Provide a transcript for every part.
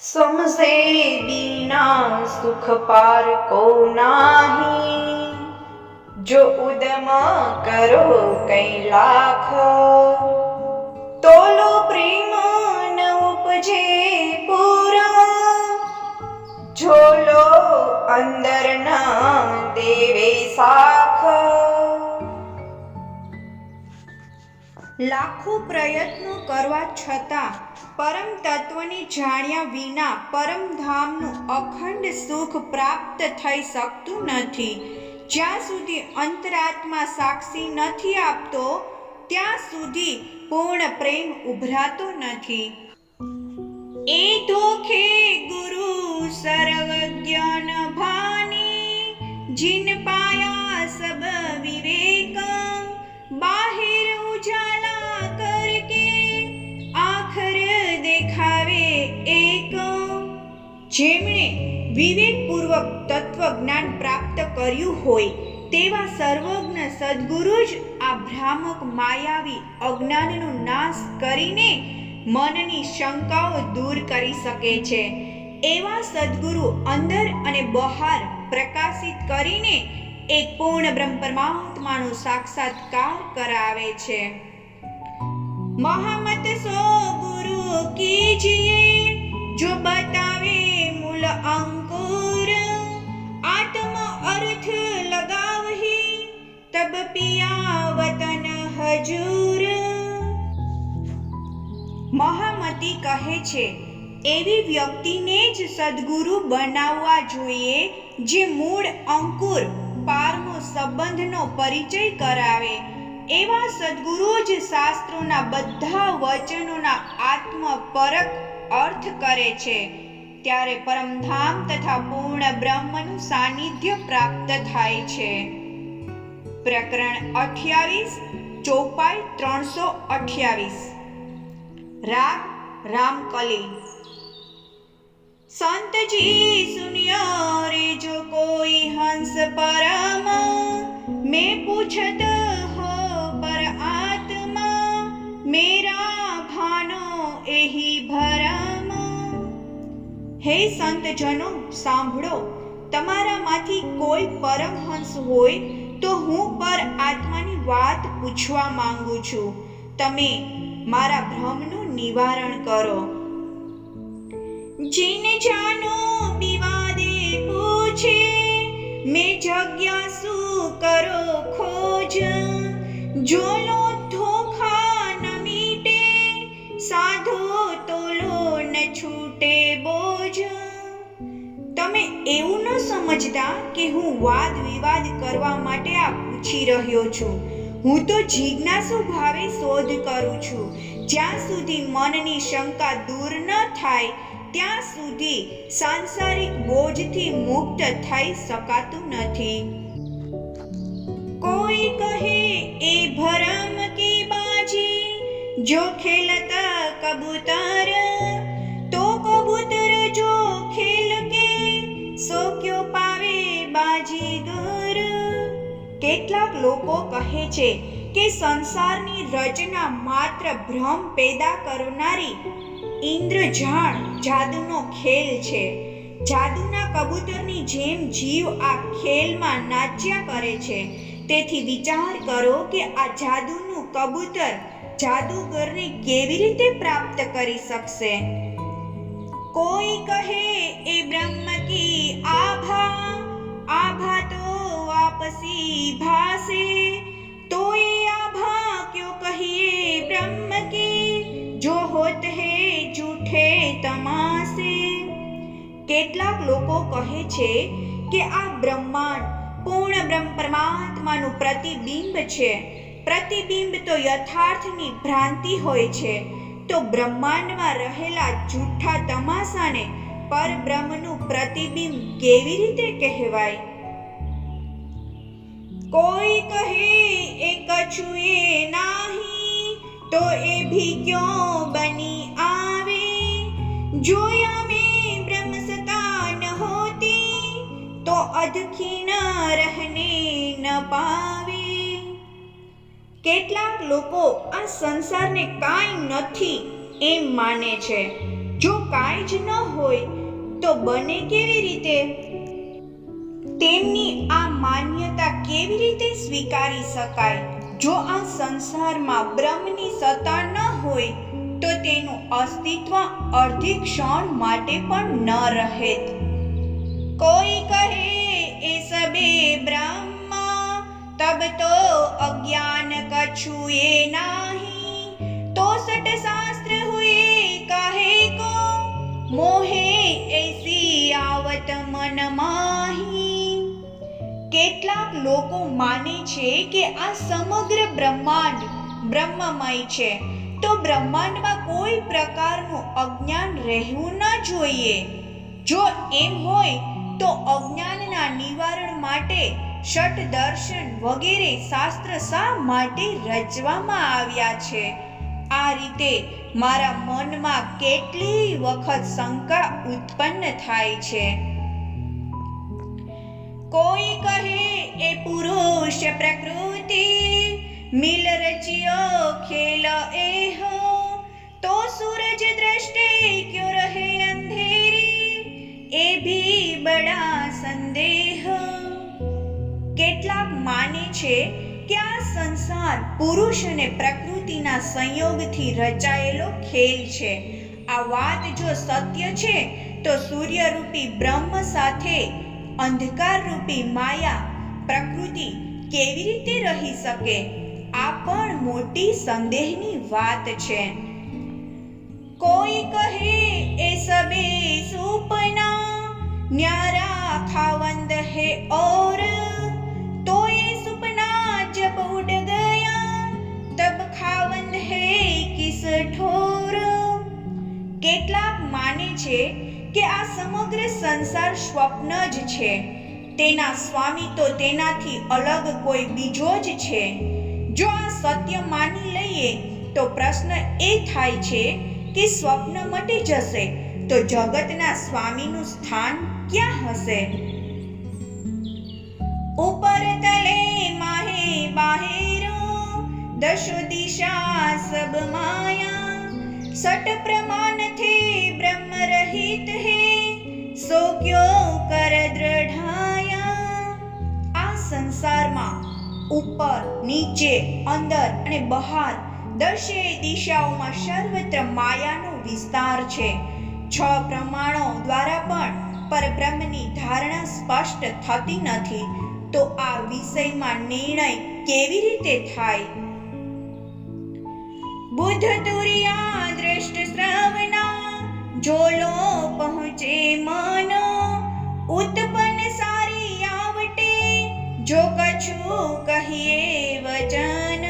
समझे बिना सुख पार को नाही। जो उद्यम करो कई लाख, तोलो प्रेम न उपजे पूरा। झोलो अंदर न देवे साख। લાખો પ્રયત્નો કરવા છતાં પરમ તત્વને જાણ્યા વિના પરમધામનું અખંડ સુખ પ્રાપ્ત થઈ શકતું નથી. જ્યાં સુધી અંતરાત્મા સાક્ષી નથી આપતો ત્યાં સુધી પૂર્ણ પ્રેમ ઉભરાતો નથી. એ ધોખે ગુરુ સર્વજ્ઞાન ભાની, જીન પાયા સબ વિવેક. બાહિર ઉજાલા કરકે આખર દેખાવે એક. જેમણે વિવેકપૂર્વક તત્વજ્ઞાન પ્રાપ્ત કર્યું હોય તેવા સર્વજ્ઞ સદ્ગુરુ જ આ ભ્રામક માયાવી અજ્ઞાનનો નાશ કરીને મનની શંકાઓ દૂર કરી શકે છે. એવા સદ્ગુરુ અંદર અને બહાર પ્રકાશિત કરીને એક પૂર્ણ બ્રહ્મ પરમાત્માનો સાક્ષાત્કાર કરાવે છે. મહામત સો ગુરુ કીજીએ, જો બતાવે મૂલ અંકુર. આત્મ અર્થ લગાવહી, તબ પિયા વતન હજૂર. મહામતી કહે છે, એવી વ્યક્તિને જ સદ્ગુરુ બનાવવા જોઈએ જે મૂળ અંકુર પારનો સંબંધનો પરિચય કરાવે. એવા સદ્ગુરુ જ શાસ્ત્રોના બધા વચનોના આત્મપરક અર્થ કરે છે. ત્યારે પરમધામ તથા પૂર્ણ બ્રહ્મનું સાનિધ્ય પ્રાપ્ત થાય છે. પ્રકરણ 28, ચોપાઈ 328. રાગ રામકલી. સંતજી સુનિયો રે જો કોઈ હંસ પરમ, મેં પૂછત હો પર આત્મા. મેરા ભાનો એહી ભરમ. હે સંતજનો સાંભળો, તમારામાંથી કોઈ પરમહંસ હોય તો હું પર આત્માની વાત પૂછવા માંગુ છું. તમે મારા ભ્રમનું નિવારણ કરો. જીન જાનો વિવાદે પૂછે, મેં જગ્યાસુ કરો ખોજ. જોલો ધોખા ન મીટે, સાધો તોલો ન છૂટે બોજ. તમે એવું ન સમજતા કે હું વાદ વિવાદ કરવા માટે આ પૂછી રહ્યો છું. હું તો જિજ્ઞાસુ ભાવે શોધ કરું છું. જ્યાં સુધી મનની શંકા દૂર ન થાય ત્યાં સુધી સાંસારિક બોજથી મુક્ત થઈ શકાતું નથી. કોઈ કહે એ ભરમ કી બાજી, જો ખેલતા કબૂતર. તો કબૂતર જો ખેલ કે, સો ક્યો પાવે બાજીગર. કેટલાક લોકો કહે છે કે સંસારની રચના માત્ર ભ્રમ પેદા કરનારી ઇન્દ્રજાળ જાદુનો ખેલ છે. જાદુના કબૂતરની જેમ જીવ આ ખેલમાં નાચ્યા કરે છે. તેથી વિચાર કરો કે આ જાદુનું કબૂતર જાદુગરને કેવી રીતે પ્રાપ્ત કરી શકશે. કોઈ કહે એ બ્રહ્મ કી આભા, આભા તો વાપસી ભાસે. તો એ આભા ક્યો કહીએ બ્રહ્મ કી, જો હોત હે જૂઠે તમાસે. કેટલાક લોકો કહે છે કે આ બ્રહ્માંડ પૂર્ણ બ્રહ્મ પરમાત્માનું પ્રતિબિંબ છે. પ્રતિબિંબ તો યથાર્થની ભ્રાંતિ હોય છે. તો બ્રહ્માંડમાં રહેલા જૂઠા તમાસાને પરબ્રહ્મનું પ્રતિબિંબ કેવી રીતે કહેવાય. કોઈ કહે એ કછું એ નાહી, તો એ ભી ક્યો બની આવે. જોયા મેં બ્રહ્મ સતા ન હોતી, તો અધખી ન રહને ન પાવે. કેટલાક લોકો આ સંસારને કાંઈ નથી એમ માને છે. જો કાંઈ જ ન હોય તો બને કેવી રીતે? તેમની આ માન્યતા કેવી રીતે સ્વીકારી શકાય? જો આ સંસારમાં બ્રહ્મની સત્તા ન હોય તો તેનું અસ્તિત્વ અડધી ક્ષણ માટે પણ ન રહેત. કોઈ કહે એ સબે બ્રહ્મ, તબ તો અજ્ઞાન કછુએ નાહી. તો સટ શાસ્ત્ર હુએ કાહે કો, મોહે એસી આવત મન માહી. કેટલાક લોકો માને છે કે આ સમગ્ર બ્રહ્માંડ બ્રહ્મમય છે, તો બ્રહ્માંડમાં કોઈ પ્રકારનું અજ્ઞાન રહેવું ન જોઈએ. જો એમ હોય તો અજ્ઞાનના નિવારણ માટે ષટ દર્શન વગેરે શાસ્ત્ર શા માટે રચવામાં આવ્યા છે? આ રીતે મારા મનમાં કેટલી વખત શંકા ઉત્પન્ન થાય છે. કોઈ કહે એ પુરુષ પ્રકૃતિ, મિલ રચિયો ખેલ એહ. તો સૂરજ દ્રષ્ટે ક્યો રહે અંધેરી, એ ભી બડા સંદેહ. કેટલાક માને છે કે આ સંસાર પુરુષ અને પ્રકૃતિના સંયોગથી રચાયેલો ખેલ છે. આ વાત જો સત્ય છે તો સૂર્યરૂપી બ્રહ્મ સાથે અંધકારરૂપી માયા પ્રકૃતિ કેવી રીતે રહી શકે? આ પણ મોટી સંદેહની વાત છે. કોઈ કહે એ સબે સુપના, ન્યારા ખાવંદ હે ઓર. તો એ સુપના જબ ઉડ ગયા, તબ ખાવંદ હે કિસ ઠોર. કેટલાક માને છે કે આ સમગ્ર સંસાર સ્વપ્ન જ છે, તેના સ્વામી તો તેનાથી અલગ કોઈ બીજો જ છે. જો આ સત્ય માની લઈએ તો પ્રશ્ન એ થાય છે કે સ્વપ્ન મટી જશે તો જગતના સ્વામીનું સ્થાન ક્યાં હશે? ઉપર તલે માહે બાહેરો, દશો દિશા સબ માયા. સટ પ્રમાણ થે બ્રહ્મ રહિત હે, સો ક્યો કર દ્રઢાયા. આ સંસારમાં ઉપર, નીચે, અંદર અને બહાર દશે દિશાઓમાં સર્વત્ર માયાનો વિસ્તાર છે. 6 પ્રમાણો દ્વારા પણ પરબ્રહ્મની ધારણા સ્પષ્ટ થતી નથી, તો આ વિષયમાં નિર્ણય કેવી રીતે થાય? બુદ્ધ તુરિયા દ્રષ્ટ શ્રવણા, જો લો પહોંચે મન. ઉત્પન્ન સારી આવટે, જો કછું કહીએ વચન.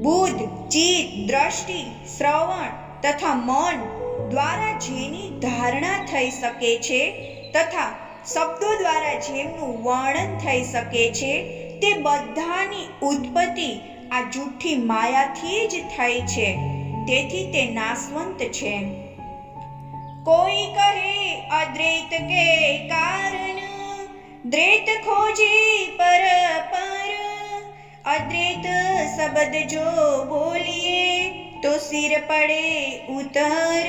બુદ્ધ, ચિત્ત, દ્રષ્ટિ, શ્રવણ તથા મન દ્વારા જેની ધારણા થઈ શકે છે તથા શબ્દો દ્વારા જેમનું વર્ણન થઈ શકે છે, તે બધાની ઉત્પત્તિ આ જૂઠી માયાથી જ થઈ છે. તેથી તે નાશવંત છે. કોઈ કહે અદ્વૈત કે કારણ, દ્વૈત ખોજી પર પર. અદ્વૈત શબ્દ જો બોલીએ તો સિર પડે ઉતર.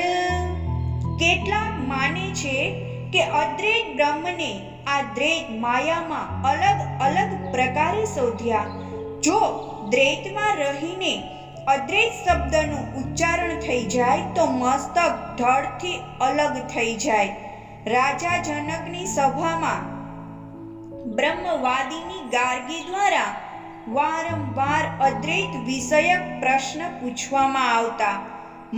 કેટલાક માને છે કે અદ્વૈત બ્રહ્મને આ દ્વૈત માયામાં અલગ અલગ પ્રકારે શોધ્યા. જો દ્વૈતમાં રહીને અદ્વૈત શબ્દનું ઉચ્ચારણ થઈ જાય તો મસ્તક ધડથી અલગ થઈ જાય. રાજા જનકની સભામાં બ્રહ્મવાદીની ગાર્ગી દ્વારા વારંવાર અદ્વૈત વિષયક પ્રશ્ન પૂછવામાં આવતા.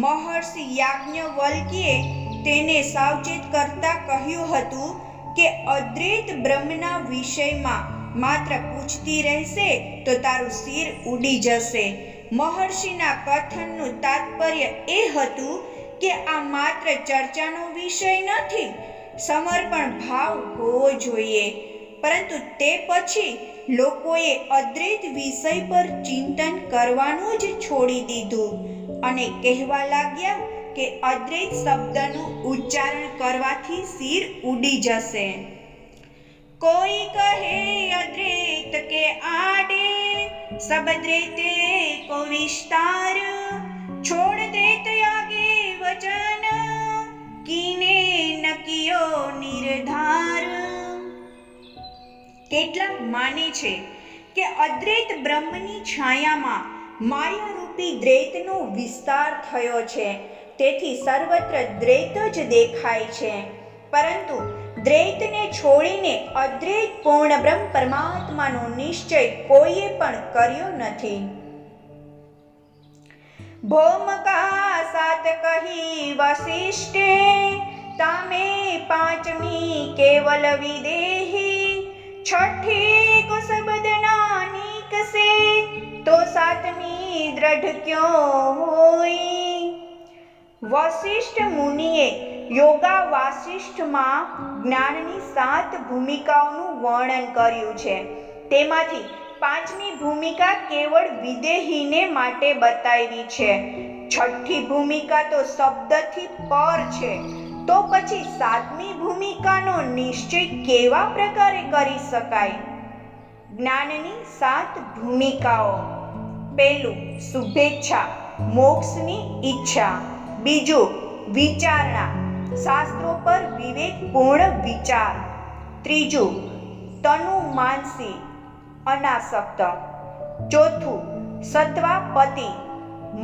મહર્ષિ યાજ્ઞવલ્ક્યે તેને સાવચેત કરતા કહ્યું હતું કે અદ્વૈત બ્રહ્મના વિષયમાં માત્ર પૂછતી રહેશે તો તારું શિર ઉડી જશે. મહર્ષિના કથનનું તાત્પર્ય એ હતું કે આ માત્ર ચર્ચાનો વિષય નથી, સમર્પણ ભાવ હોવો જોઈએ. પરંતુ તે પછી લોકોએ અદ્વૈત વિષય પર ચિંતન કરવાનું જ છોડી દીધું અને કહેવા લાગ્યા કે અદ્વૈત શબ્દનું ઉચ્ચારણ કરવાથી શિર ઉડી જશે. કોઈ કહે અદ્વૈત કે આડે, સબ દ્વૈતે કો વિસ્તાર. છોડ દ્વૈત આગે વચન, કિયો નિર્ધાર. કેટલાક માને છે કે અદ્વૈત બ્રહ્મની છાયામાં માયારૂપી દ્વૈતનો વિસ્તાર થયો છે, તેથી સર્વત્ર દ્વૈત જ દેખાય છે. પરંતુ દ્વૈતને છોડીને અદ્વૈત પૂર્ણ બ્રહ્મ પરમાત્માનો નિશ્ચય કોઈએ પણ કર્યો નથી. ભૌમકા સાત કહી વસિષ્ઠે, તામે પાંચમી કેવલ વિદેહી, છઠ્ઠી કુસબદ નાની કસે, તો સાતમી દ્રઢ ક્યો હોઈ. વસિષ્ઠ મુનિએ યોગા વાસિષ્ઠમાં જ્ઞાનની 7 ભૂમિકાઓનું વર્ણન કર્યું છે. તેમાંથી પાંચમી ભૂમિકા કેવળ વિદેહીને માટે બતાવી છે. છઠ્ઠી ભૂમિકા તો શબ્દથી પર છે, તો પછી સાતમી ભૂમિકાનો નિશ્ચય કેવા પ્રકારે કરી શકાય? જ્ઞાનની 7 ભૂમિકાઓ. પહેલું, શુભેચ્છા, મોક્ષની ઈચ્છા. બીજું, વિચારણા, શાસ્ત્રો પર વિવેકપૂર્ણ વિચાર. ત્રીજું, તનુ માનસી, અનાસક્ત. ચોથું, સત્વાપતિ,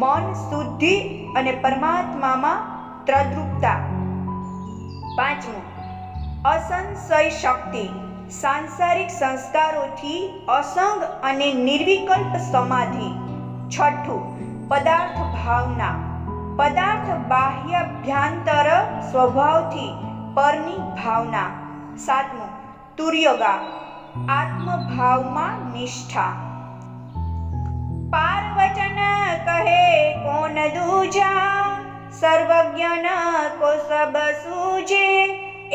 મન શુદ્ધિ અને પરમાત્મામાં તદ્રુપતા. પાંચમું, અસંશય શક્તિ, સાંસારિક સંસ્કારોથી અસંગ અને નિર્વિકલ્પ સમાધિ. છઠ્ઠું, પદાર્થ ભાવના, પદાર્થ બાહ્યાભ્યાંતર સ્વભાવથી પરની ભાવના. સાતમું, તુર્યગા, આત્મભાવમાં નિષ્ઠા. પારવચન કહે કોન દૂજા, સર્વજ્ઞ કો સબ સૂજે,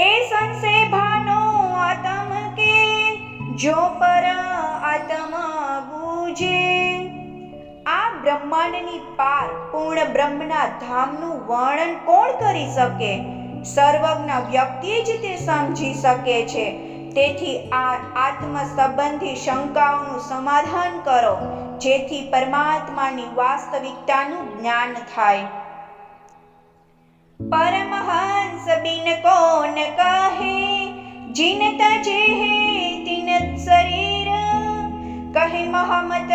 એ સંશે ભાનો આત્મ કે, જો પર આત્મ બૂજે. આ બ્રહ્માંડની પાર પૂર્ણ બ્રહ્મના ધામનું વર્ણન કોણ કરી શકે? સર્વજ્ઞ વ્યક્તિ જ તે સમજી શકે છે. તેથી આ આત્મ સંબંધી શંકાઓનું સમાધાન કરો, જેથી પરમાત્માની વાસ્તવિકતાનું જ્ઞાન થાય. પરમહંસ બિન કોન કહે, જીન તજે હે તિન શરીર, કહે મહમત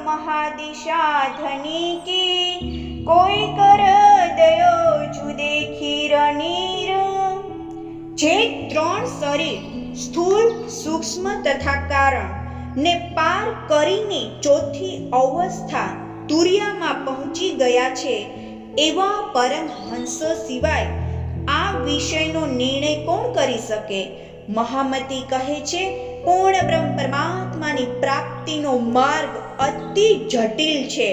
મહાદિશા ધની કી, કોઈ કર દયો જુદે ખીર નીર. જે 3 શરીર સ્થૂળ, સૂક્ષ્મ તથા કારણ ને પાર કરીને ચોથી અવસ્થા તુર્યામાં પહોંચી ગયા છે, એવા પરમહંસો સિવાય આ વિષયનો નિર્ણય કોણ કરી શકે? મહામતી કહે છે, પૂર્ણ બ્રહ્મ પરમાત્માની પ્રાપ્તિનો માર્ગ અતિ જટિલ છે.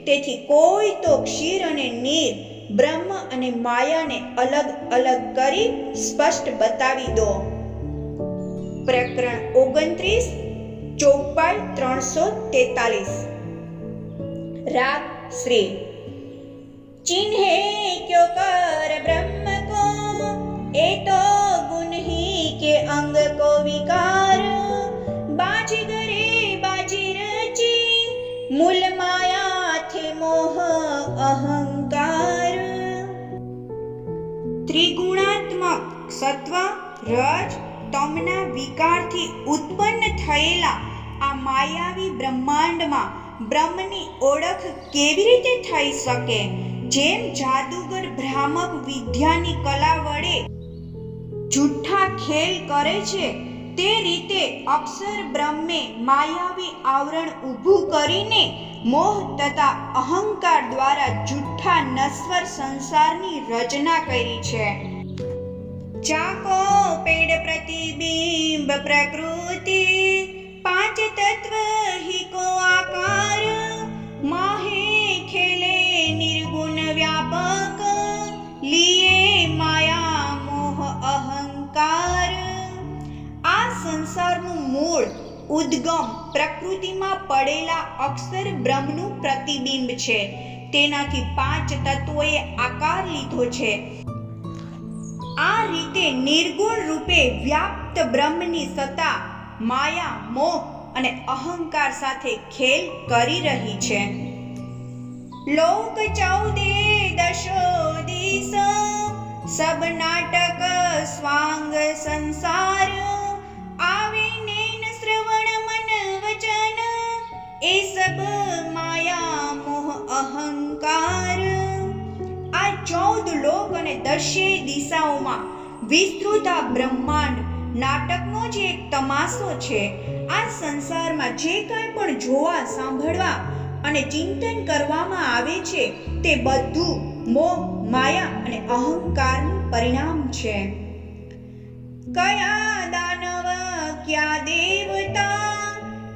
તેથી કોઈ તો ક્ષીર અને નીર, બ્રહ્મ અને માયાને અલગ અલગ કરી સ્પષ્ટ બતાવી દો. પ્રકરણ 29, ચોપાઈ 343. રાગ શ્રી. चिन्हे क्यों कर ब्रह्म को, ए तो गुण ही के अंग को विकार, बाजीगरे बाजी रची, मूल माया थे मोह अहंकार. ત્રિગુણાત્મક સત્વ, રજ, તમના વિકારથી ઉત્પન્ન થયેલા આ માયાવી બ્રહ્માંડમાં બ્રહ્મની ઓળખ કેવી રીતે થઈ શકે? જેમ જાદુગર ભ્રામક વિદ્યાની કલા વડે જૂઠા ખેલ કરે છે, તે રીતે અક્ષર બ્રહ્મે માયાવી આવરણ ઊભું કરીને મોહ તથા અહંકાર દ્વારા જૂઠા નશ્વર સંસારની રચના કરી છે. ચાકો પેડ પ્રતિબિંબ પ્રકૃતિ, 5 તત્વ હી કો આકાર, માહે ખેલે નિર્ગુણ વ્યાપક, લીએ માયા મોહ અહંકાર. આ સંસારનું મૂળ ઉદ્ગમ પ્રકૃતિમાં પડેલા અક્ષર બ્રહ્મનું પ્રતિબિંબ છે. તેનાથી 5 તત્વોએ આકાર લીધો છે. આ રીતે નિર્ગુણ રૂપે વ્યાપ્ત બ્રહ્મની સત્તા માયા, મોહ અને અહંકાર સાથે ખેલ કરી રહી છે. લોક 14 દશો દિશ, सब नाटक स्वांग संसार आवे नैन श्रवण मन वचन ए सब माया मोह अहंकार। આ 14 લોક અને 10 દિશાઓમાં વિસ્તૃત આ બ્રહ્માંડ નાટકનો જ એક તમાશો છે। આ સંસારમાં જે કંઈ પણ જોવા સાંભળવા અને ચિંતન કરવામાં આવે છે તે બધું મોહ માયા અને અહંકારનું પરિણામ છે। કયા દાનવ ક્યા દેવતા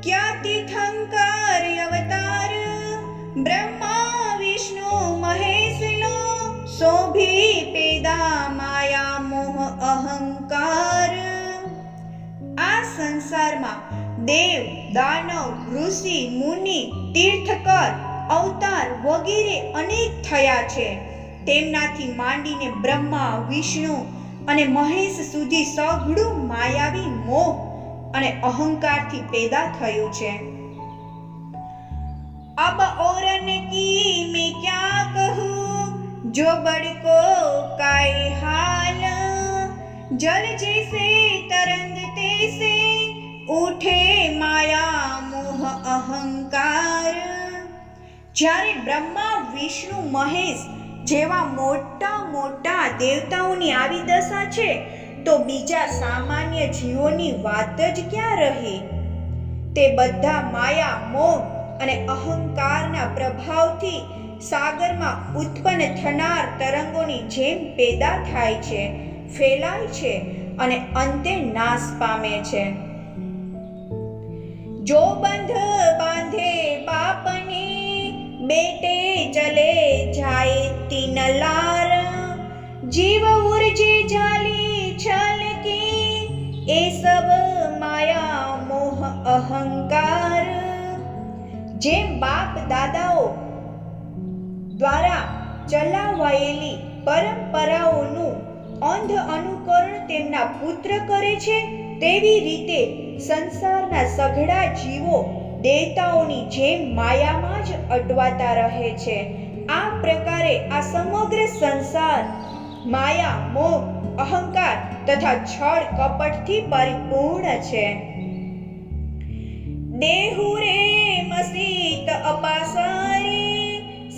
ક્યા તીર્થંકર અવતાર બ્રહ્મા વિષ્ણુ મહેશ લો શોભી પેદા માયા મોહ અહંકાર। આ સંસારમાં દેવ દાનવ ઋષિ મુનિ તીર્થકર અવતાર વગેરે અનેક થયા છે। તેમનાથી માંડીને બ્રહ્મા વિષ્ણુ અને મહેશ સુધી સઘળું માયાવી મોહ અને અહંકારથી પેદા થયું છે। अब औरन की मैं क्या कहूँ जो बड़को काय हाल जल जैसे तरंग तैसे उठे माया मोह अहंकार। જ્યારે બ્રહ્મા વિષ્ણુ મહેશ જેવા મોટા મોટા દેવતાઓની આવી દશા છે તો બીજા સામાન્ય જીવોની વાત જ ક્યાં રહી। તે બધા માયા મોહ અને અહંકારના પ્રભાવથી સાગરમાં ઉત્પન્ન થનાર તરંગોની જેમ પેદા થાય છે, ફેલાય છે અને અંતે નાશ પામે છે। જો બંધ બાંધે બાપને બેટે ચલે જાય તીન લાર जीव ऊर्जे जाली छल की ए सब माया मोह अहंकार। જેમ બાપ દાદાઓ દ્વારા ચલાવાયેલી પરંપરાઓનું અંધ અનુકરણ તેમના પુત્ર કરે છે તેવી રીતે સંસારના સઘળા જીવો દેવતાઓની જેમ માયામાં જ અટવાતા રહે છે। આ પ્રકારે આ સમગ્ર સંસાર માયા મોહ અહંકાર તથા છળ કપટથી પરિપૂર્ણ છે। देहु रे मसीत अपासारे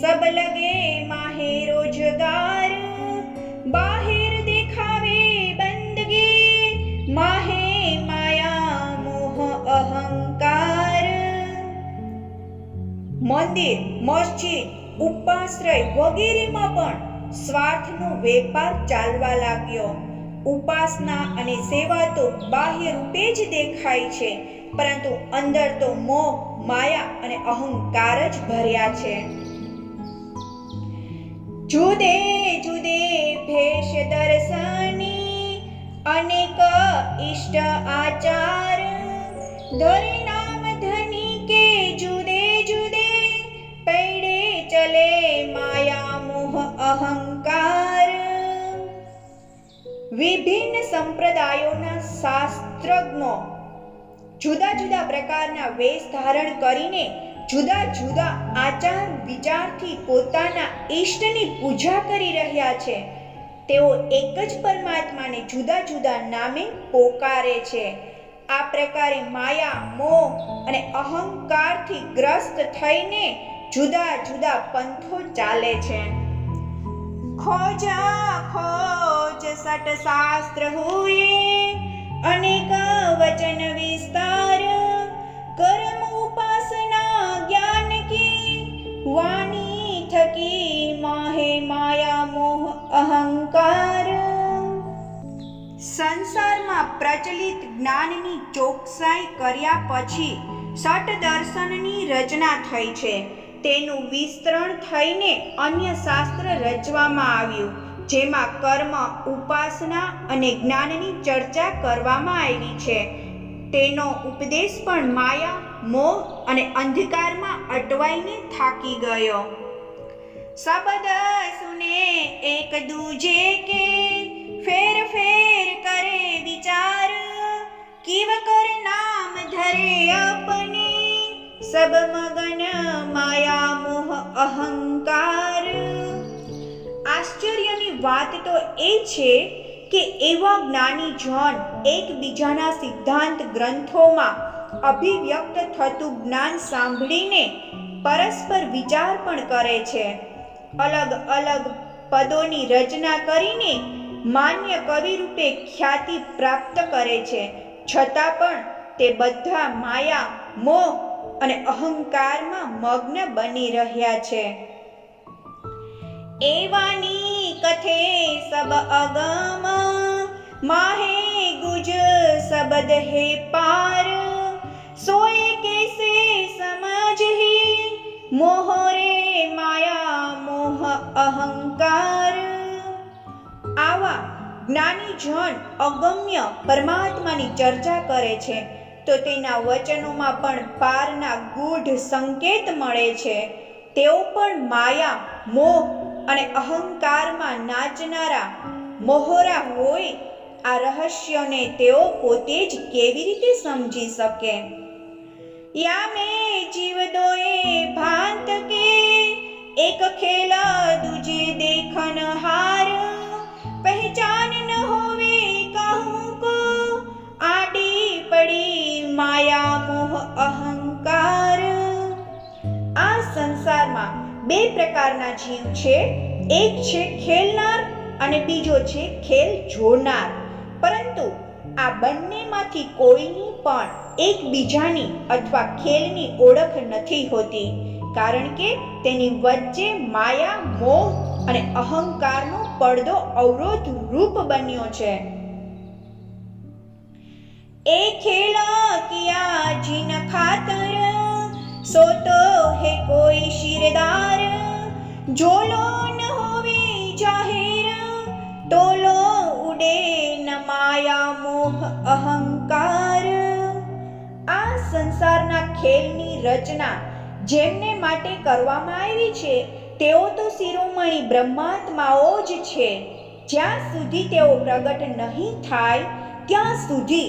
सब लगे माहे रोजगार बाहिर दिखावे बंदगी माहे माया मोह अहंकार। મંદિર મસ્જિદ ઉપાશ્રય વગેરેમાં પણ સ્વાર્થનો વેપાર ચાલવા લાગ્યો। ઉપાસના અને સેવા તો બાહ્ય રૂપે જ દેખાય છે પરંતુ અંદર તો મોહ માયા અને અહંકાર જ ભર્યા છે। જુદે જુદે ભેષ દર્શની અનેક ઇષ્ટ આચાર ધરે નામ ધની કે જુદે જુદે પૈડે ચલે માયા મોહ અહંકાર। વિભિન્ન સંપ્રદાયોના શાસ્ત્રજ્ઞો જુદા જુદા પ્રકારના વેશ ધારણ કરીને જુદા જુદા આચાર વિચારથી પોતાના ઈષ્ટની પૂજા કરી રહ્યા છે। તેઓ એક જ પરમાત્માને જુદા જુદા નામે પોકારે છે। આ પ્રકારે માયા મોહ અને અહંકારથી ગ્રસ્ત થઈને જુદા જુદા પંથો ચાલે છે। खोजा खोज सट शास्त्र हुए अनेक वचन विस्तार कर्म उपासना ज्ञान की वाणी थकी माहे माया मोह अहंकार। સંસારમાં પ્રચલિત જ્ઞાનની ચોકસાઈ કર્યા પછી સટ દર્શનની રચના થઈ છે। તેનું વિસ્તરણ થઈને અન્ય શાસ્ત્ર રચવામાં આવ્યું જેમાં કર્મ ઉપાસના અને જ્ઞાનની ચર્ચા કરવામાં આવી છે। તેનો ઉપદેશ પણ માયા મોહ અને અંધકારમાં અટવાઈને થાકી ગયો। શબ્દ સુને એક દૂજે કે ફેર ફેર કરે વિચાર કિવ કર નામ ધરે अपने सब मगन माया मोह अहंकार। આશ્ચર્યની વાત તો એ છે કે એવા જ્ઞાની જન એકબીજાના સિદ્ધાંત ગ્રંથોમાં અભિવ્યક્ત થતું જ્ઞાન સાંભળીને પરસ્પર વિચાર પણ કરે છે. અલગ અલગ પદોની રચના કરીને માન્ય કવિ રૂપે ખ્યાતિ પ્રાપ્ત કરે છે. છતાં પણ તે બધા માયા, મોહ અને અહંકારમાં મગ્ન બની રહ્યા છે. એવાની કથે સબ અગમ માહે ગુજ સબદ હે પાર સોએ કેસે સમજહી મોહરે માયા મોહ અહંકાર. આવા જ્ઞાની જન અગમ્ય પરમાત્માની ચર્ચા કરે છે તો તેના વચનોમાં પણ પારના ગૂઢ સંકેત મળે છે. તેઓ પણ માયા, મોહ અને અહંકારમાં નાચનારા મોહરા હોય. આ રહસ્યને તેઓ પોતે જ કેવી રીતે સમજી શકે? યા મેં જીવ દોએ ભાંત કે એક ખેલ દૂજે દેખન હાર પહેચાન ન હોવે કહું કો આડી પડી માયા મોહ અહંકાર. આ સંસારમાં બે પ્રકારના જીવ છે. એક છે ખેલનાર અને બીજો છે ખેલ જોનાર. પરંતુ આ બંનેમાંથી કોઈની પણ એકબીજાની અથવા ખેલની ઓળખ નથી હોતી, કારણ કે તેની વચ્ચે માયા, મોહ અને અહંકારનો પડદો અવરોધ રૂપ બન્યો છે. એ ખેલા કિયા જીન ખાતર સો તો હે કોઈ શિરદાર જો લો ન હોવે જાહેર તોલો ઉડે ન માયા મોહ અહંકાર. આ સંસારના ખેલની રચના જેમને માટે કરવામાં આવી છે તેઓ તો શિરોમણી બ્રહ્માત્માઓ જ છે. જ્યાં સુધી તેઓ પ્રગટ નહીં થાય ત્યાં સુધી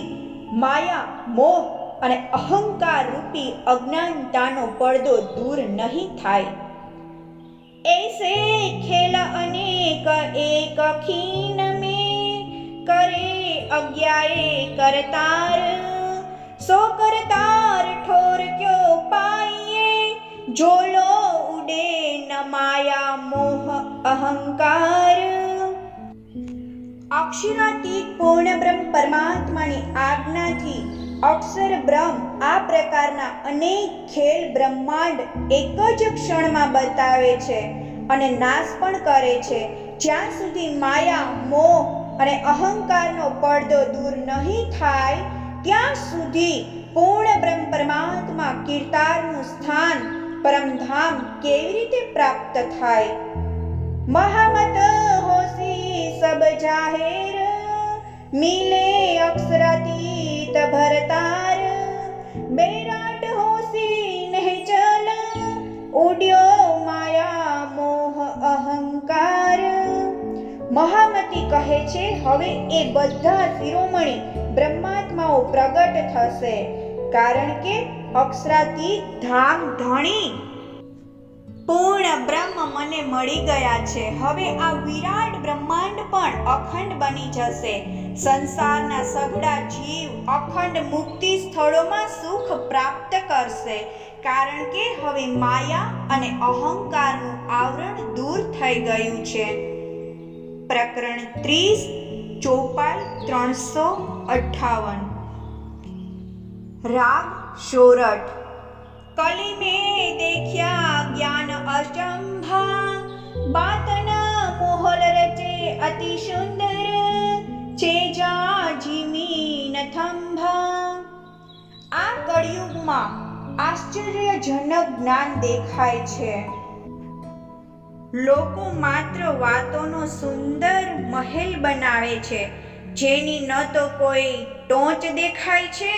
માયા, મોહ અને અહંકાર રૂપી અજ્ઞાનતાનો પડદો દૂર નહીં થાય. ऐसे खेल अनेक एक खीन में करे अज्ञाए करतार सो करतार ठोर क्यों पाइए जो लो उडे न माया मोह अहंकार. અક્ષરાતીત પૂર્ણ બ્રહ્મ પરમાત્માની આજ્ઞાથી અક્ષર બ્રહ્મ આ પ્રકારના અનેક ખેલ બ્રહ્માંડ એક જ ક્ષણમાં બતાવે છે અને નાશ પણ કરે છે. જ્યાં સુધી માયા, મોહ અને અહંકારનો પડદો દૂર નહીં થાય ત્યાં સુધી પૂર્ણ બ્રહ્મ પરમાત્મા કીર્તારનું સ્થાન પરમધામ કેવી રીતે પ્રાપ્ત થાય? મહામત હોસી સબ જાહેર મિલે અક્ષરાતીત ભરતાર બેરાટ હોસી નહીં ચલ ઉડ્યો માયા મોહ અહંકાર. મહામતી કહે છે, હવે એ બધા શિરોમણી બ્રહ્માત્માઓ પ્રગટ થશે, કારણ કે અક્ષરાતીત ધામ ધણી પૂર્ણ બ્રહ્મ મને મળી ગયા છે. હવે આ વિરાટ બ્રહ્માંડ પણ અખંડ બની જશે. સંસારના સઘળા જીવ અખંડ મુક્તિ સ્થળોમાં સુખ પ્રાપ્ત કરશે, કારણ કે હવે માયા અને અહંકારનું આવરણ દૂર થઈ ગયું છે. પ્રકરણ 30 ચોપાઈ 358. રાગ સોરઠ. કલી મેં દેખ્યા જ્ઞાન અચંભા બાતના મોહલ રચે અતિ સુંદર ચેજા જીમીન થંભા. આ કળિયુગમાં આશ્ચર્યજનક જ્ઞાન દેખાય છે. લોકો માત્ર વાતોનો સુંદર મહેલ બનાવે છે, જેની ન તો કોઈ ટોચ દેખાય છે,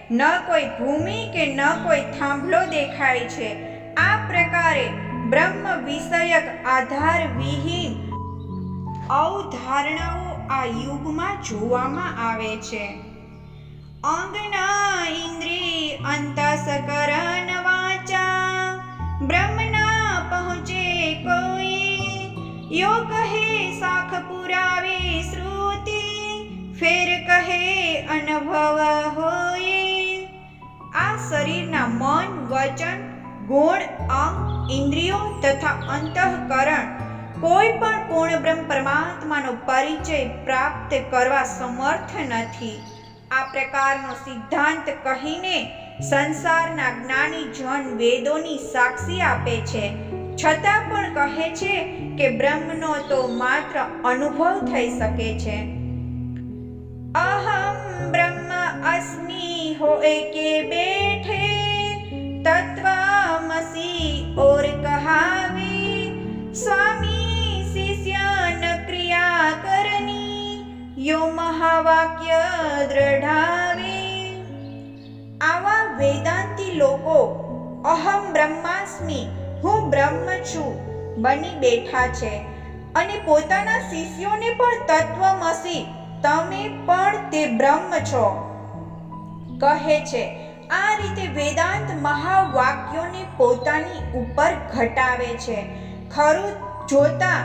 ન કોઈ ભૂમિ કે ન કોઈ થાંભલો દેખાય છે. આ પ્રકારે બ્રહ્મ વિષયક આધાર વિહીન અવધારણાઓ આ યુગમાં જોવામાં આવે છે. અંગના ઇન્દ્રિય અંતઃકરણ વાચા બ્રહ્મના પહોંચે કોઈ યો કહે શાખ પુરાવે શ્રુતિ, ફેર કહે અનુભવ હોયે. આ શરીરના મન, વચન, ગુણ, અંગ, ઇન્દ્રિયો તથા અંતઃકરણ કોઈ પણ પૂર્ણ બ્રહ્મ પરમાત્માનો પરિચય પ્રાપ્ત કરવા સમર્થ નથી. આ પ્રકારનો સિદ્ધાંત કહીને સંસારના જ્ઞાની જન વેદોની સાક્ષી આપે છે, છતાં પણ કહે છે કે બ્રહ્મનો તો માત્ર અનુભવ થઈ શકે છે. અહમ બ્રહ્મ અસ્મિ હોય કે બેઠે, તત્વમસી ઓર કહાવે. સ્વામી શિષ્યન ક્રિયા કરની, યો મહાવાક્ય દ્રઢાવે. આવા વેદાંતી લોકો અહમ બ્રહ્માસ્મિ, હું બ્રહ્મ છું, બની બેઠા છે અને પોતાના શિષ્યોને પણ તત્વમસી, તમે પણ તે બ્રહ્મ છો કહે છે. આ રીતે વેદાંત મહાવાક્યોને પોતાની ઉપર ઘટાવે છે. ખરું જોતા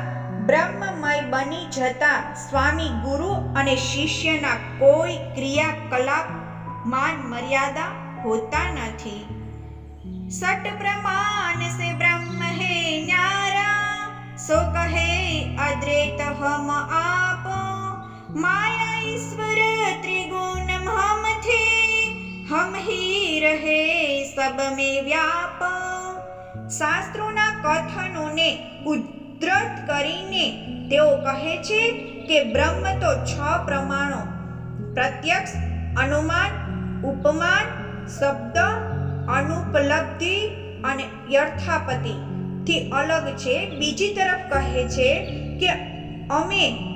બ્રહ્મમય બની જતા સ્વામી ગુરુ અને શિષ્યના કોઈ ક્રિયાકલાપ માન મર્યાદા હોતા નથી. સટ પ્રમાણ સે બ્રહ્મ હે ન્યારા, સો કહે અદ્વૈત હમ આપ. માયા ઈશ્વર ત્રિગુણ હમ થે, હમ હી રહે સબ મેં વ્યાપ. શાસ્ત્રોના કથનોને ઉદ્ધૃત કરીને તેઓ કહે છે કે બ્રહ્મ તો 6 પ્રમાણો પ્રત્યક્ષ, અનુમાન, ઉપમાન, શબ્દ, અનુપલબ્ધિ અને યથાપતિ થી અલગ છે. બીજી તરફ કહે છે કે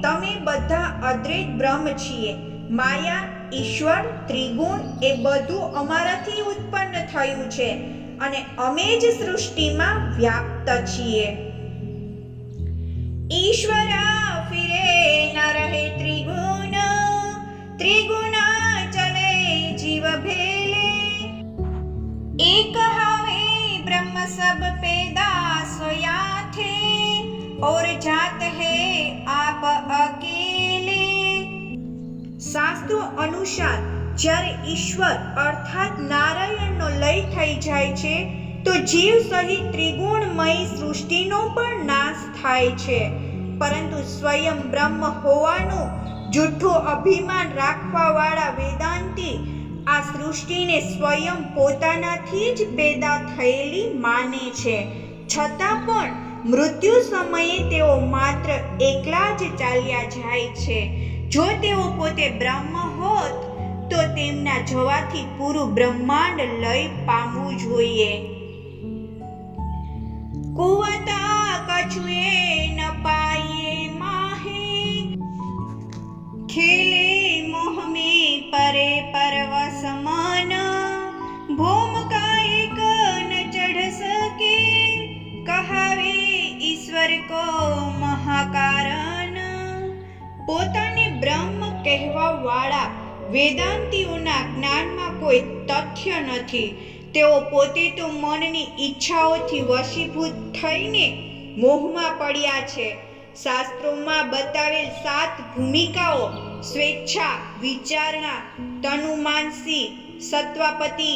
તમે બધા અદ્વૈત બ્રહ્મ છીએ. માયા, ઈશ્વર, ત્રિગુણ એ બધું અમારાથી ઉત્પન્ન થયું છે અને અમે જ સૃષ્ટિમાં વ્યાપ્ત છીએ. ઈશ્વરા ફિરે ન રહે ત્રિગુણ, ત્રિગુણ ચલે જીવ ભેલે. એક હવે બ્રહ્મ સબ પેદા સોયા થે, और जात है आप अकेले. શાસ્ત્રો અનુસાર જ્યારે ઈશ્વર અર્થાત નારાયણનો લય થઈ જાય છે તો જીવ સહિત ત્રિગુણમય સૃષ્ટિનો પણ નાશ થાય છે. પરંતુ સ્વયં બ્રહ્મ હોવાનું જૂઠું અભિમાન રાખવાવાળા વેદાંતી આ સૃષ્ટિને સ્વયં પોતાનાથી જ પેદા થયેલી માને છે. છતાં પણ મૃત્યુ સમયે તેઓ માત્ર એકલા જ ચાલ્યા જાય છે. જો તેઓ પોતે બ્રહ્મ હોત તો તેમના જવાથી પૂરું બ્રહ્માંડ લય પામવું જોઈએ. કુવતા કછુએ ન પાયે માહે, ખેલે મોહ में परे परवस मन. भूम का एक न चढ़ सके, कहावे ईश्वर को महाकारण. પોતાને બ્રહ્મ કહેવા વાળા વેદાંતીઓના જ્ઞાનમાં કોઈ તથ્ય નથી. તેઓ પોતે તો મનની ઈચ્છાઓથી વશીભૂત થઈને મોહમાં પડ્યા છે. શાસ્ત્રોમાં બતાવેલ 7 ભૂમિકાઓ સ્વેચ્છા, વિચારણા, તનુમાનસી, સત્વાપતિ,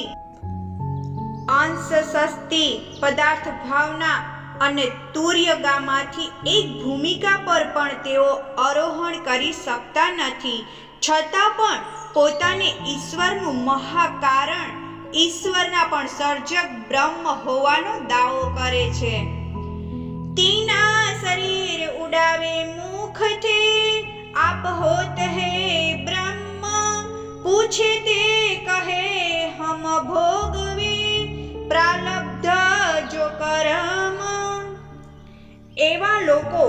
અંશ સસ્તી, પદાર્થ ભાવના અને તુર્યગામાંથી એક ભૂમિકા પર પણ તેઓ આરોહણ કરી શકતા નથી. છતાં પણ પોતાને ઈશ્વરનું મહાકારણ, ઈશ્વરના પણ સર્જક બ્રહ્મ હોવાનો દાવો કરે છે. તીના શરીર ઉડાવે મુખથી, આપ હોત હે બ્રહ્મ. પૂછે તે કહે હમ ભોગવે, પ્રાલબ્ધ જો કરમ. એવા લોકો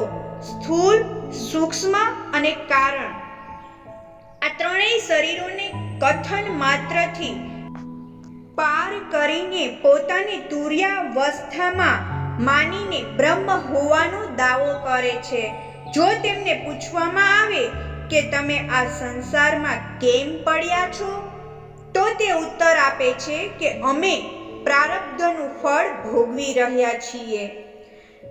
સ્થૂળ, સૂક્ષ્મ અને કારણ આ ત્રણેય શરીરોને કથન માત્રથી પાર કરીને પોતાને તુર્યાવસ્થામાં માનીને બ્રહ્મ હોવાનો દાવો કરે છે. જો તેમને પૂછવામાં આવે કે તમે આ સંસારમાં કેમ પડ્યા છો તો તે ઉત્તર આપે છે કે અમે પ્રારબ્ધનું ફળ ભોગવી રહ્યા છીએ.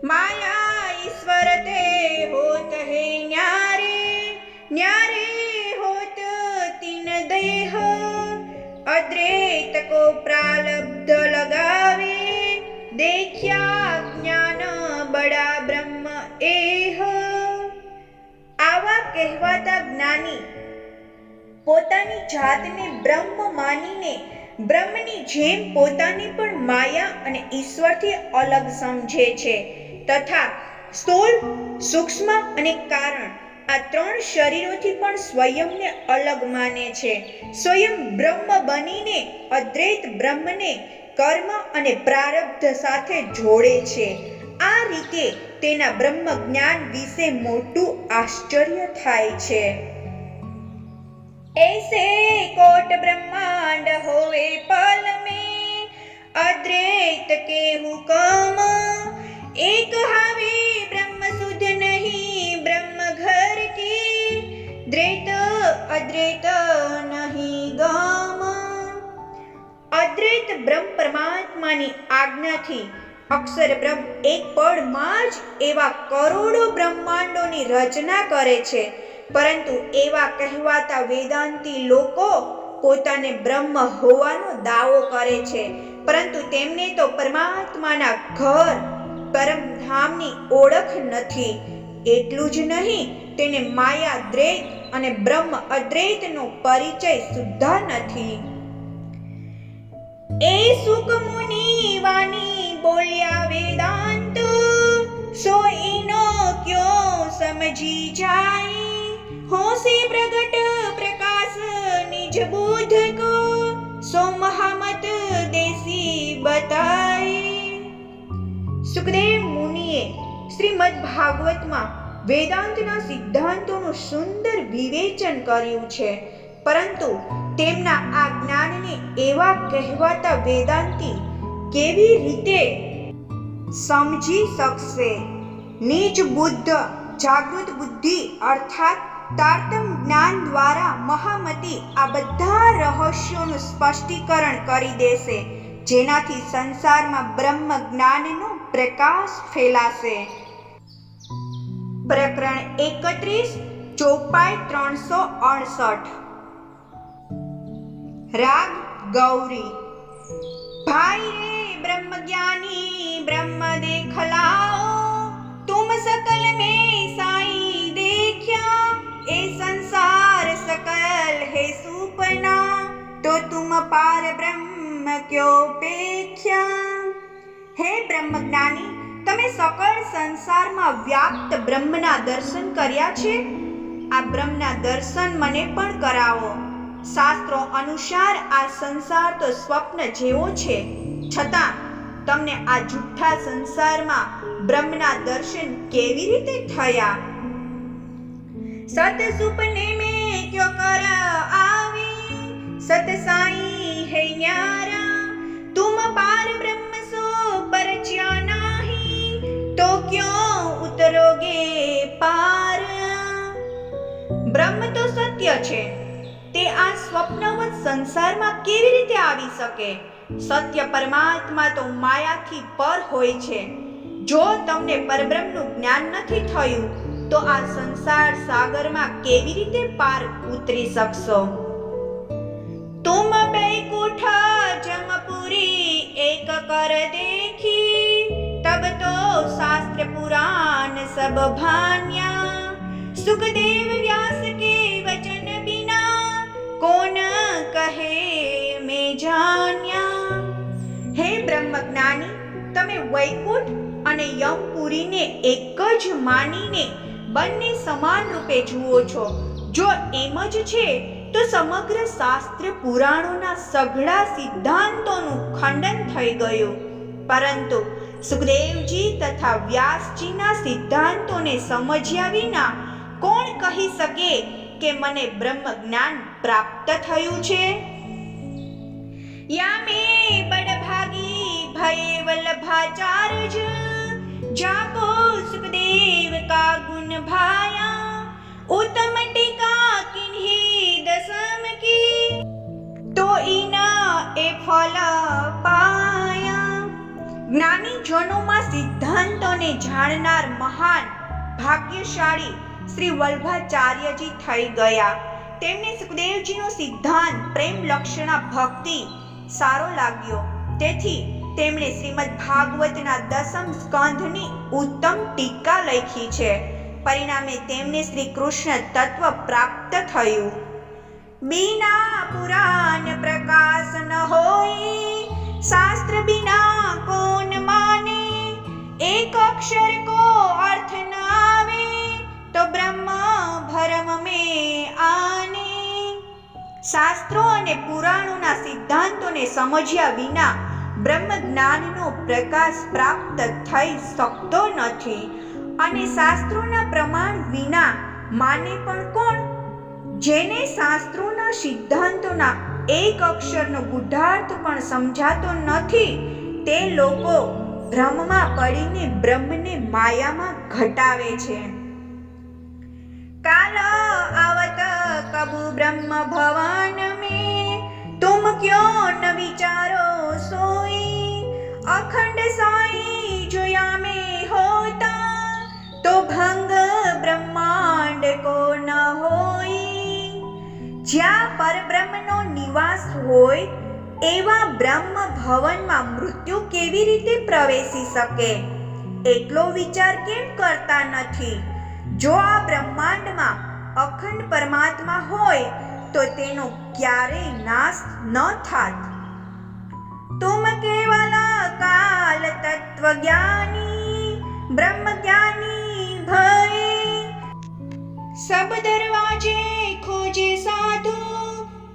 માયા ईश्वर ते होत है न्यारे, न्यारे होत तीन देह, अद्वैत को प्रारब्ध लगावे, देख्या ज्ञान बड़ा ब्रह्म एह। आवा कહેવાતા જ્ઞાની પોતાની જાતને બ્રહ્મ માનીને બ્રહ્મની જેમ પોતાને પણ માયા અને ઈશ્વરથી અલગ સમજે છે તથા સ્થૂળ, સૂક્ષ્મ અને કારણ આ ત્રણ શરીરોથી પણ સ્વયંને અલગ માને છે. સ્વયં બ્રહ્મ બનીને અદ્વૈત બ્રહ્મને કર્મ અને પ્રારબ્ધ સાથે જોડે છે. આ રીતે તેના બ્રહ્મ જ્ઞાન વિશે મોટું આશ્ચર્ય થાય છે. ऐसे कोट ब्रह्मांड होवे पल में, अद्वैत के हुक्म एक हावे ब्रह्म सुध नहीं ब्रह्म घर की, द्वैत अद्वैत नहीं गम। अद्वैत ब्रह्म परमात्मानी आज्ञाथी अक्षर ब्रह्म एक पळमां ज एवा करोड़ो ब्रह्मांडोनी रचना करे छे, પરંતુ એવા કહેવાતા વેદાંતી લોકો પોતાને બ્રહ્મ હોવાનો દાવો કરે છે, પરંતુ તેમને તો પરમાત્માના ઘર પરમધામની ઓળખ નથી. એટલું જ નહીં, તેને માયા દ્વૈત અને બ્રહ્મ અદ્વૈતનો પરિચય સુદ્ધા નથી. એ સુખ મુનિ વાણી બોલ્યા વેદાંત, સો ઈનો ક્યો સમજી જાય, होसी प्रगट प्रकाश निज बुध को, सो महामत देसी बताए। સુખદેવ મુનિએ શ્રીમદ ભાગવતમાં વેદાંતના સિદ્ધાંતોનું સુંદર વિવેચન કર્યું છે, પરંતુ તેમના આ જ્ઞાનને એવા કહેવાતા વેદાંતી કેવી રીતે સમજી શકશે? નીચ બુદ્ધ જાગૃત બુદ્ધિ અર્થાત તારતમ જ્ઞાન દ્વારા મહામતી આ બધા રહસ્યોનું સ્પષ્ટીકરણ કરી દેશે, જેનાથી સંસારમાં બ્રહ્મ જ્ઞાનનો પ્રકાશ ફેલાશે. પ્રકરણ 31 ચોપાઈ 368. રાગ ગૌરી. भाई रे ब्रह्म ज्ञानी ब्रह्म देखलाओ, तुम सकल में साई देखा, ए संसार सकल है सुपना, तो तुम पार ब्रह्म क्यों पेख्या। हे ब्रह्म ज्ञानी, તમે સકળ સંસારમાં વ્યાપ્ત બ્રહ્મના દર્શન કર્યા છે? આ બ્રહ્મના દર્શન મને પણ કરાવો. શાસ્ત્રો અનુસાર આ સંસાર તો સ્વપ્ન જેવો છે, છતાં તમને આ જુઠ્ઠા સંસારમાં બ્રહ્મના દર્શન કેવી રીતે થયા? सत सुपने में क्यों कर आवे, सत साई है न्यारा, तुम पार ब्रह्म सो परच्या नाही, तो क्यों उतरोगे पार। બ્રહ્મ તો સત્ય છે, તે આ સ્વપ્નવત સંસારમાં કેવી રીતે આવી શકે? સત્ય પરમાત્મા તો માયાથી પર હોય છે. જો તમને પરબ્રહ્મનું જ્ઞાન નથી થયું તો આ સંસાર સાગરમાં કેવી રીતે પાર ઉતરી શકશો? तुम बैकुंठ जमपुरी एक कर देखी, तब तो शास्त्र पुराण सब भान्या, सुखदेव व्यास के वचन बिना कौन कहे मैं जान्या। हे ब्रह्म ज्ञानी, તમે વૈકુંઠ અને યમપુરીને એક જ માનીને બંને સમાન રૂપે જુઓ છો. જો એમ જ છે તો સમગ્ર શાસ્ત્ર પુરાણોના સઘળા સિદ્ધાંતોનું ખંડન થઈ ગયું. પરંતુ સુખદેવજી તથા વ્યાસજીના સિદ્ધાંતોને સમજ્યા વિના કોણ કહી શકે કે મને બ્રહ્મ જ્ઞાન પ્રાપ્ત થયું છે? या में बड़भागी भय वल्लभाचार्य, जाको सुखदेव का गुण भाया, उत्तम टीका किन्हीं दसम की, तो इना ए फल पाया। જ્ઞાની જનોમાં સિદ્ધાંત સિદ્ધાંતોને જાણનાર મહાન ભાગ્યશાળી શ્રી વલ્ભાચાર્યજી થઈ ગયા. તેમને સુખદેવજીનો સિદ્ધાંત પ્રેમ લક્ષણા ભક્તિ સારો લાગ્યો. તેથી તેમણે શ્રીમદ ભાગવતના 10મ સ્કંધની ઉત્તમ ટીકા લખી છે. પરિણામે તેમને શ્રી કૃષ્ણ તત્વ પ્રાપ્ત થયું. बिना पुराण प्रकाश न होई, शास्त्र बिना कौन माने, एक अक्षर को अर्थ न आवे, तो ब्रह्म भरम में आने. શાસ્ત્રો અને પુરાણોના સિદ્ધાંતોને સમજ્યા વિના બ્રહ્મ જ્ઞાનનો પ્રકાશ પ્રાપ્ત થઈ શકતો નથી, અને શાસ્ત્રોના પ્રમાણ વિના માને પણ કોણ? જેને શાસ્ત્રોના સિદ્ધાંતોના એક અક્ષરનો ગૂઢાર્થ પણ સમજાતો નથી, તે લોકો ભ્રમમાં પડીને બ્રહ્મને માયામાં ઘટાવે છે. કાલ આવત કબુ બ્રહ્મ ભવન में, तुम क्यों न विचारो सोई, अखंड साई जोया में होता, तो भंग ब्रह्मांड को न होई. જ્યાં પરબ્રહ્મનો નિવાસ હોય એવા બ્રહ્મ ભવનમાં મૃત્યુ કેવી રીતે પ્રવેશી શકે? એટલો વિચાર કેમ કરતા નથી? જો આ બ્રહ્માંડમાં અખંડ પરમાત્મા હોય તો તેનો ક્યારેય નાશ ન થાત. તુમ કેવલ કાલ તત્વ જ્ઞાની, બ્રહ્મ જ્ઞાની ભય, सब दरवाजे खोजे साधु,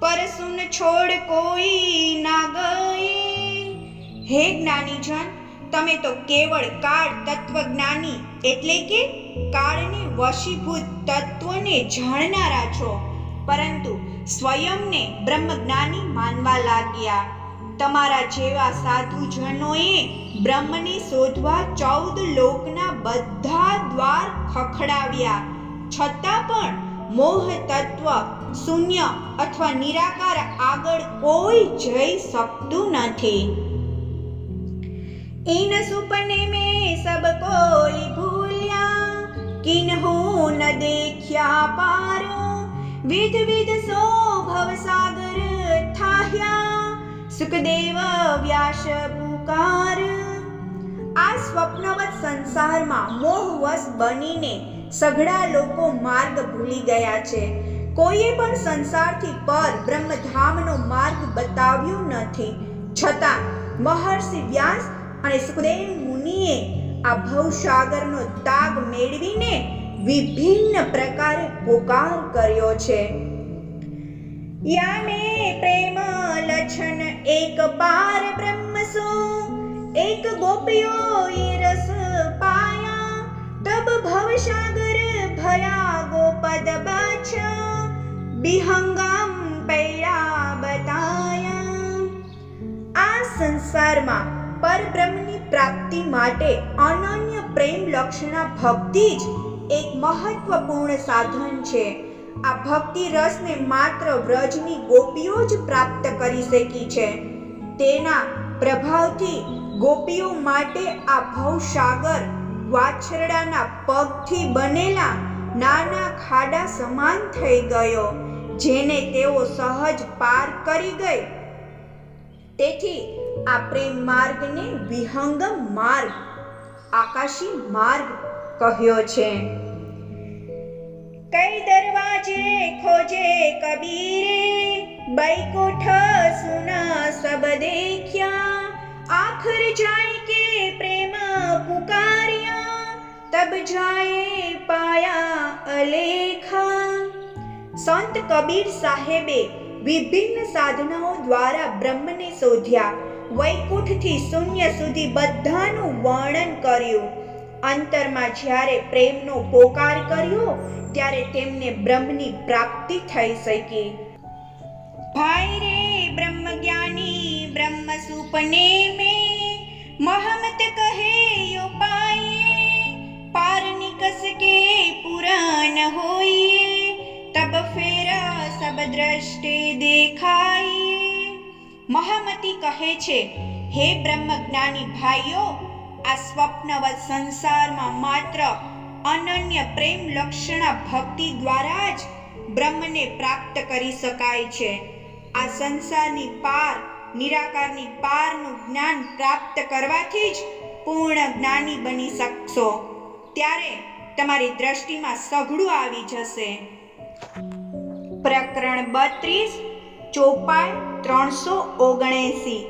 पर सुन छोड़ कोई ना गए. હે જ્ઞાનીજન, તમે તો કેવળ કાળ તત્વજ્ઞાની એટલે કે કાળને વશીભૂત તત્વને જાણનારા છો, પરંતુ સ્વયંને બ્રહ્મજ્ઞાની માનવા લાગ્યા. તમારા જેવા સાધુજનોએ બ્રહ્મને શોધવા 14 લોકના બધા દ્વાર ખખડાવ્યા, છતાં પણ મોહ તત્વ શૂન્ય અથવા નિરાકાર આગળ કોઈ જઈ શકતું નથી. इन सुपने में सब कोई भूलिया, किन्हू न देखा पार, विध विध सो भव सागर थाह्या, सुखदेव व्यास पुकार. આ સ્વપ્નવત સંસારમાં મોહવશ બનીને સઘળા લોકો માર્ગ ભૂલી ગયા છે. કોઈએ પણ સંસારથી પર બ્રહ્મધામનો માર્ગ બતાવ્યો નથી. છતાં મહર્ષિ વ્યાસ અને સુખદેવ મુનિએ આ ભવસાગરનો તાગ મેળવીને વિભિન્ન પ્રકારે પોકાર કર્યો છે. યા મેં પ્રેમ લક્ષણ એક પાર બ્રહ્મ સો, એક ગોપિયો રસ પાયા, તબ ભવસાગર ભયા ગોપદ બાછા, વિહંગમ પૈયા બતાયા. આ સંસારમાં પરબ્રહ્મની પ્રાપ્તિ માટે અનન્ય પ્રેમ લક્ષણા ભક્તિ જ એક મહત્વપૂર્ણ સાધન છે. આ ભક્તિ રસને માત્ર વ્રજની ગોપીઓ જ પ્રાપ્ત કરી શકી છે. તેના પ્રભાવથી ગોપીઓ માટે આ ભવસાગર વાછરડાના પગથી બનેલા નાના ખાડા સમાન થઈ ગયો, જેને તેઓ સહજ પાર કરી ગઈ. તેથી આ પ્રેમ માર્ગને વિહંગમ માર્ગ, આકાશી માર્ગ કહ્યો છે. કઈ દરવાજે ખોજે કબીરે, बैकुंठ सुना सब देखिया, आखिर जाए के प्रेम पुकारिया, तब जाए पाया अलेखा. સંત કબીર સાહેબે વિભિન્ન સાધનાઓ દ્વારા બ્રહ્મને શોધ્યા, વૈકુંઠથી શૂન્ય સુધી બધાનું વર્ણન કર્યું. અંતરમાં જ્યારે પ્રેમનો પોકાર કર્યો ત્યારે તેમને બ્રહ્મની પ્રાપ્તિ થઈ શકી. भाई रे ब्रह्म ज्ञानी ब्रह्म सुपने में, महमत कहे यो पाए, पार निकस के पुरान होइए, तब फेरा सब दृष्टि देखाइए. મહામતી કહે છે, હે બ્રહ્મ જ્ઞાની ભાઈઓ, આ સ્વપ્નવત સંસારમાં માત્ર અનન્ય પ્રેમ લક્ષણા ભક્તિ દ્વારા જ બ્રહ્મને પ્રાપ્ત કરી શકાય છે. આ સંસારની પાર, નિરાકારની પારનું જ્ઞાન પ્રાપ્ત કરવાથી જ પૂર્ણ જ્ઞાની બની શકશો. ત્યારે તમારી દ્રષ્ટિમાં સઘળું આવી જશે. પ્રકરણ 32, ચોપાઈ 379.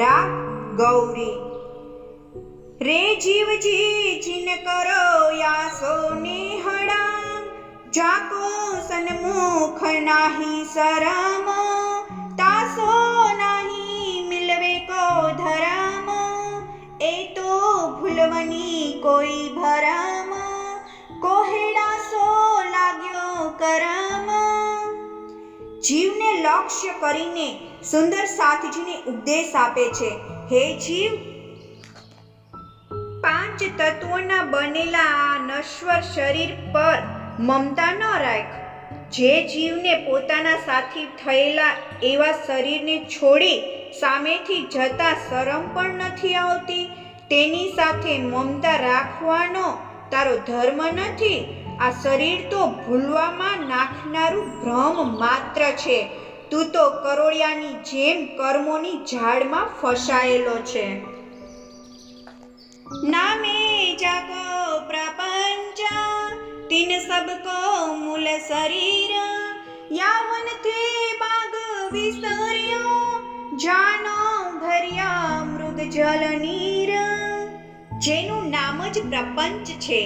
રાગ ગૌરી. રે જીવજી જીન કરો યાસો નિહળા, જાકો સન્મુખ નાહી શરમ, તાસો નાહી મિલવે કો ધરમ, એ તો ભૂલવની કોઈ ભરમ, કોહેડાસો લાગ્યો કરમ. જીવને લક્ષ્ય કરીને સુંદર સાથજીને ઉપદેશ આપે છે. હે જીવ, 5 તત્વોના બનેલા આ નશ્વર શરીર પર મમતા ન રાખ. જે જીવને પોતાના સાથી થયેલા એવા શરીરને છોડી સામેથી જતા શરમ પણ નથી આવતી, તેની સાથે મમતા રાખવાનો તારો ધર્મ નથી. આ શરીર તો ભૂલવામાં નાખનારું ભ્રમ માત્ર છે. તું તો કરોળિયાની જેમ કર્મોની ઝાડમાં ફસાયેલો છે. નામે જાગો પ્રપંચ તીન સબકો મૂલ શરીર, યાવન થે બાગ વિસ્તર્યો, જાનો ભર્યા મૃગ જલ નીર. જેનું નામ જ પ્રપંચ છે,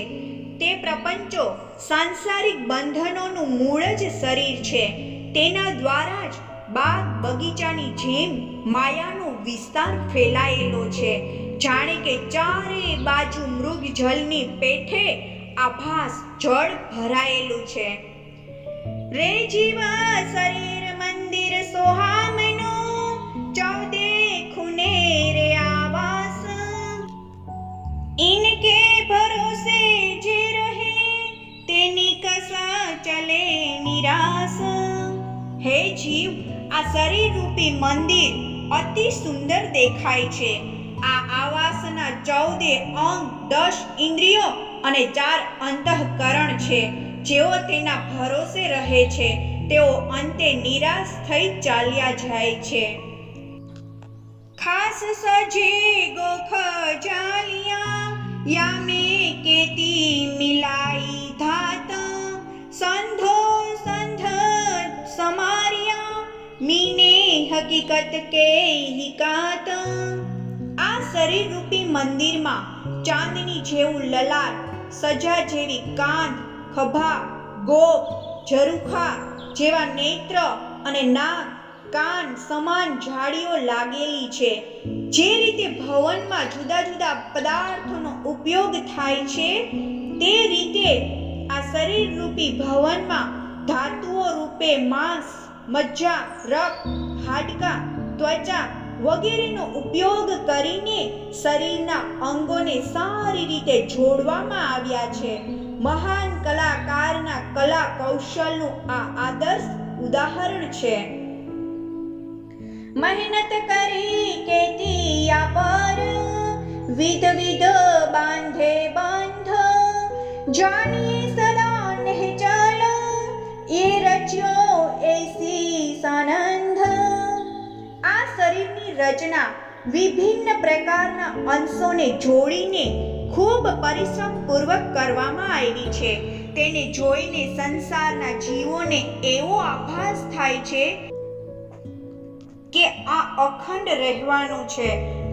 તે પ્રપંચો સાંસારિક બંધનોનું મૂળ જ શરીર છે. તેના દ્વારા જ બાગ બગીચાની જેમ માયાનો વિસ્તાર ફેલાયેલો છે. જાણે કે ચારે બાજુ મૃગ જલની પેઠે આભાસ જળ ભરાયેલું છે. રે જીવા શરીર મંદિર સોહામનો, 14 ખૂને રે આવાસ, ઇનકે ભરોસે જે રહે તેની કસા ચલે નિરાશ. હે જીવ, આ શરીર રૂપી મંદિર અતિ સુંદર દેખાય છે. આ આવાસના 14 અંગ, 10 ઇન્દ્રિયો અને 4 અંતઃકરણ છે. જેઓ તેના ભરોસે રહે છે તેઓ અંતે નિરાશ થઈ ચાલ્યા જાય છે. ખાસ સજે ગોખ જાલિયા, યામે કેતી મિલાઈ ધાત, સંધો સંધ સમારિયા, મીને હકીકત કે હિકાત. આ શરીર રૂપી મંદિરમાં ચાંદની જેવું લલાટ, સજા જેવી કાંધ, ખભા, ગોપ, ઝરૂખા જેવા નેત્ર અને નાક, કાન સમાન જાળીઓ લાગેલી છે. જે રીતે ભવનમાં જુદા જુદા પદાર્થોનો ઉપયોગ થાય છે, તે રીતે આ શરીર રૂપી ભવનમાં ધાતુઓ રૂપે માંસ, મજ્જા, રક્ત, હાડકાં, ત્વચા વગેરેનો ઉપયોગ કરીને શરીરના અંગોને સારી રીતે જોડવામાં આવ્યા છે. મહાન કલાકારના કલા કૌશલનું આ આદર્શ ઉદાહરણ છે. મહેનત કરી કેતિયા પર, વિધ વિધ બાંધે બંધ, જાણીએ સદા નિહચલ, એ રચ્યો એસી સાનંદ. આ શરીરની રચના વિભિન્ન પ્રકારના અંશોને જોડીને ખૂબ પરિશ્રમ પૂર્વક કરવામાં આવી છે. તેને જોઈને સંસારના જીવોને એવો આભાસ થાય છે કે આ અખંડ રહેવાનું છે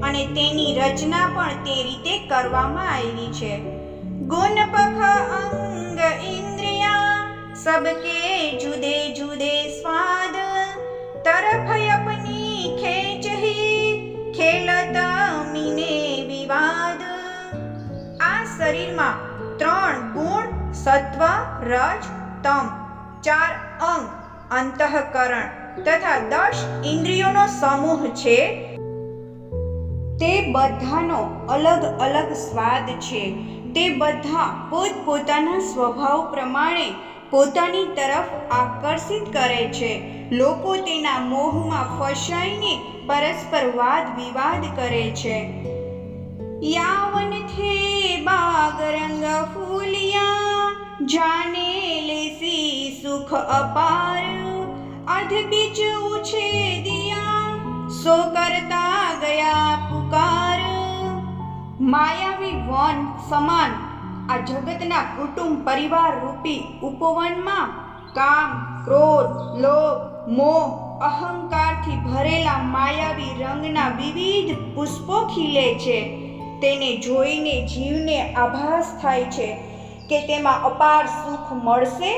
અને તેની રચના પણ તે રીતે કરવામાં આવી છે. ગુણ પખ અંગ ઇન્દ્રિયા, સબકે જુદે જુદે સ્વાદ, તરફ અપની ખેંચહી ખેલતા મીને વિવાદ. આ શરીરમાં 3 ગુણ, સત્વ, રજ, તમ, 4 અંગ, અંતઃકરણ તથા 10 ઇન્દ્રિયોનો સમૂહ છે. તે બધાનો અલગ અલગ સ્વાદ છે. તે બધા પોતપોતાના સ્વભાવ પ્રમાણે પોતાની તરફ આકર્ષિત કરે છે. લોકો તેના મોહમાં ફસાઈને પરસ્પર વાદ વિવાદ કરે છે. यावन थे बाग रंग फूलिया, जाने लेसी सुख अपार, अध बीच उछे दिया, सो करता गया पुकार। માયાવી વન સમાન આ જગતના કુટુંબ પરિવાર રૂપી ઉપવનમાં કામ, ક્રોધ, લોભ, મોહ, અહંકારથી ભરેલા માયાવી રંગના વિવિધ પુષ્પો ખીલે છે. તેને જોઈને જીવને આભાસ થાય છે કે તેમાં અપાર સુખ મળશે,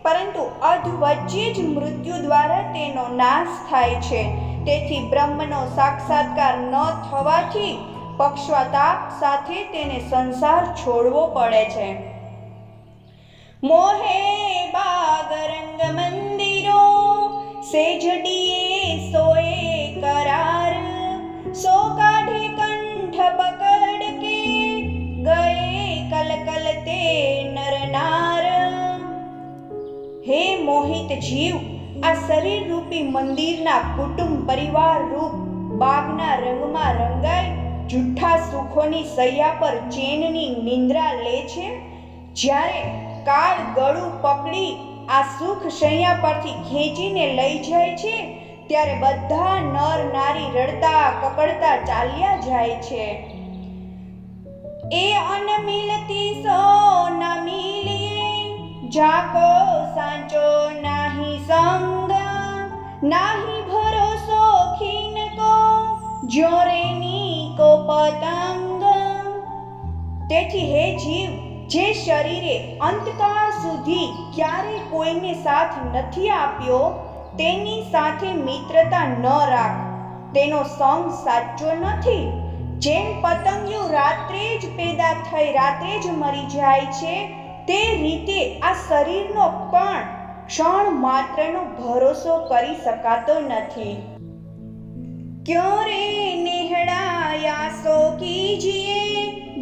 પરંતુ અધ વચ્ચે જ મૃત્યુ દ્વારા તેનો નાશ થાય છે. તેથી બ્રહ્મનો સાક્ષાત્કાર ન થવાથી પક્ષવાતાપ સાથે તેને સંસાર છોડવો પડે છે. મોહે બાગ રંગ મંદિરો, સેજડીએ સોએ કરાર, સો કાઢે કંઠ પકડ કે, ગયે કલ કલ તે નરનાર. હે મોહિત જીવ, આ શરીર રૂપી મંદિરના કુટુંબ પરિવાર રૂપ બાગના રંગમાં રંગાઈ જુઠ્ઠા સુખોની સૈયા પર ચેનની નિંદ્રા લે છે. જ્યારે કાળ ગળું પકડી આ સુખ શૈયા પરથી ખેંચીને લઈ જાય છે, ત્યારે બધા નર નારી રડતા કકડતા ચાલ્યા જાય છે. એ અન મિલતી સો ના મિલીએ, જાકો સાચો નાહી સંગ, નાહી ભરોસો ખીન કો, જોરેની કો પતંગ. તેથી હે જીવ, જે શરીરે અંતકાળ સુધી ક્યારે કોઈને સાથ નથી આપ્યો, તેની સાથે મિત્રતા ન રાખ. તેનો સંગ સાચો નથી. જેમ પતંગિયું રાત્રે જ પેદા થઈ રાત્રે જ મરી જાય છે, તે રીતે આ શરીરનો પણ ક્ષણ માત્રનો ભરોસો કરી શકાતો નથી. क्यों रे नेहड़ाया सो कीजिए,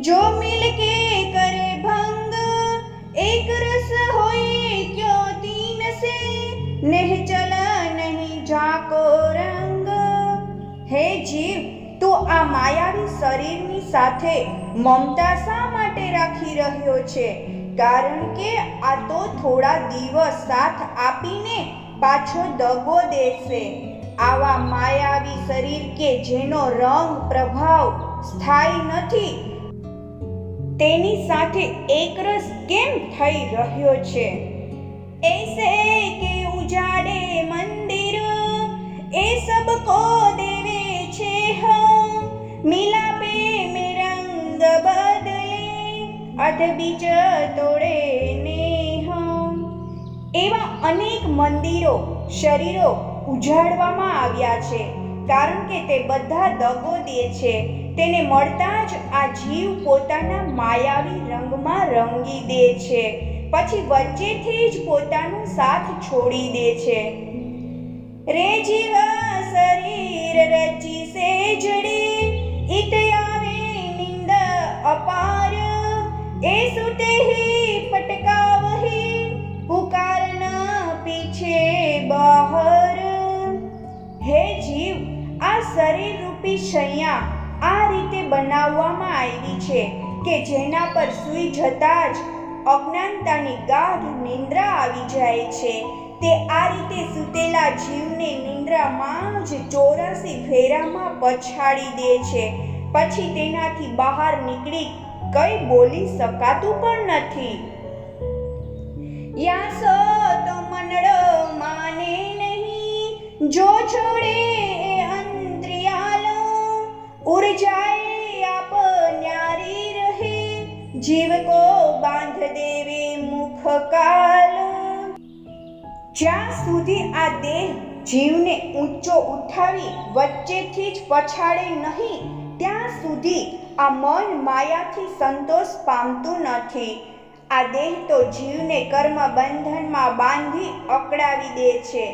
जो मिलके करे भंग, एक रस होए क्यों तीन से, नेह चला नहीं जाको रंग. હે જીવ, તું આ માયાવી શરીરની સાથે મમતા શા માટે રાખી રહ્યો છે? કારણ કે આ તો થોડા દિવસ સાથ આપીને પાછો દગો દેશે. આવા માયાવી શરીર કે જેનો રંગ પ્રભાવ સ્થાયી નથી, તેની સાથે એકરસ કેમ થઈ રહ્યો છે? ऐसे के उजाड़े मंदिर, ए सबको देवे छे हम, मिलापे में रंग बदले, अध बीच तोड़े ने हम. એવા અનેક મંદિરો, શરીરો ઉજાડવામાં આવ્યા છે, કારણ કે તે બધા દગો દે છે. તેને મળતા જ આ જીવ પોતાના માયાવી રંગમાં રંગી દે છે, પછી વચ્ચેથી જ પોતાનો સાથ છોડી દે છે. રે જીવા શરીર રચી સે જડી, ઈત આવે નિંદ અપાર, એ સુતે હી પટકા વહી, પુકારના પીછે બહાર. હે જીવ, આ શરીર રૂપી શૈયા આ રીતે બનાવવામાં આવી છે કે જેના પર સૂઈ જતા જ અજ્ઞાનતાની ગાઢ નિંદ્રા આવી જાય છે. તે આ રીતે સૂતેલા જીવને નિંદ્રામાં જ 84 ફેરામાં પછાડી દે છે. પછી તેનાથી બહાર નીકળી કઈ બોલી શકાતું પણ નથી. યાસો તો મનડો માને નહીં, જો છોડે એ અંતરિયાલો, ઉड़ जाए आप न्यारी रहे, जीव को बांध देवे मुख काल. જ્યાં સુધી આ દેહ જીવને ઊંચો ઉઠાવી વચ્ચેથી જ પછાડે નહીં, ત્યાં સુધી આ મન માયાથી સંતોષ પામતું નથી. આ દેહ તો જીવને કર્મ બંધનમાં બાંધી અકળાવી દે છે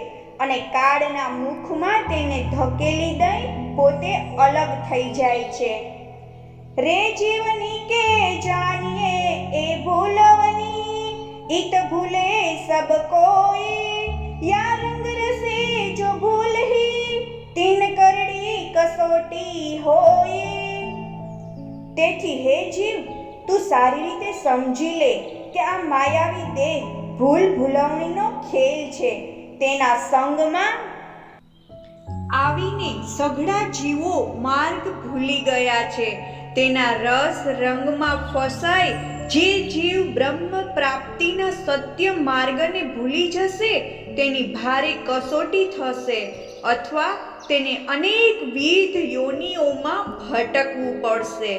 અને કાળના મુખમાં તેને ધકેલી દઈ પોતે અલગ થઈ જાય છે. રે જીવની કે જાનિએ એ ભૂલવની, इत भूले सब कोई, या रंग रसे जो भूल ही, तीन करड़ी कसोटी होए. તેથી હે જીવ, તું સારી રીતે સમજી લે કે આ માયાવી દેહ ભૂલ ભૂલવણીનો ખેલ છે. તેના સંગમાં આવીને સઘળા જીવો માર્ગ ભૂલી ગયા છે. તેના રસ રંગમાં ફસાઈ જે જીવ બ્રહ્મ પ્રાપ્તિના સત્ય માર્ગને ભૂલી જશે તેની ભારે કસોટી થશે, અથવા તેને અનેકવિધ યોનિઓમાં ભટકવું પડશે.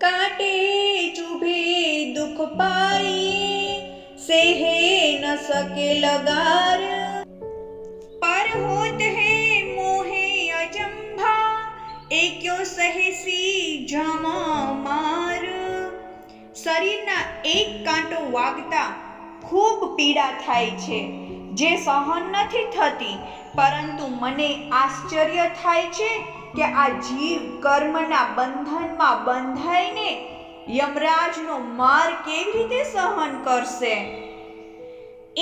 કાંટે ચૂભે દુઃખ પાઈ સેહે ન શકે લગાર, પર હોત હે મોહે અચંભા એ ક્યો સહેસી જમા માર. શરીરના એક કાંટો વાગતા ખૂબ પીડા થાય છે, જે સહન નથી થતી. પરંતુ મને આશ્ચર્ય થાય છે કે આ જીવ કર્મના બંધનમાં બંધાઈને યમરાજનો માર કેવી રીતે સહન કરશે.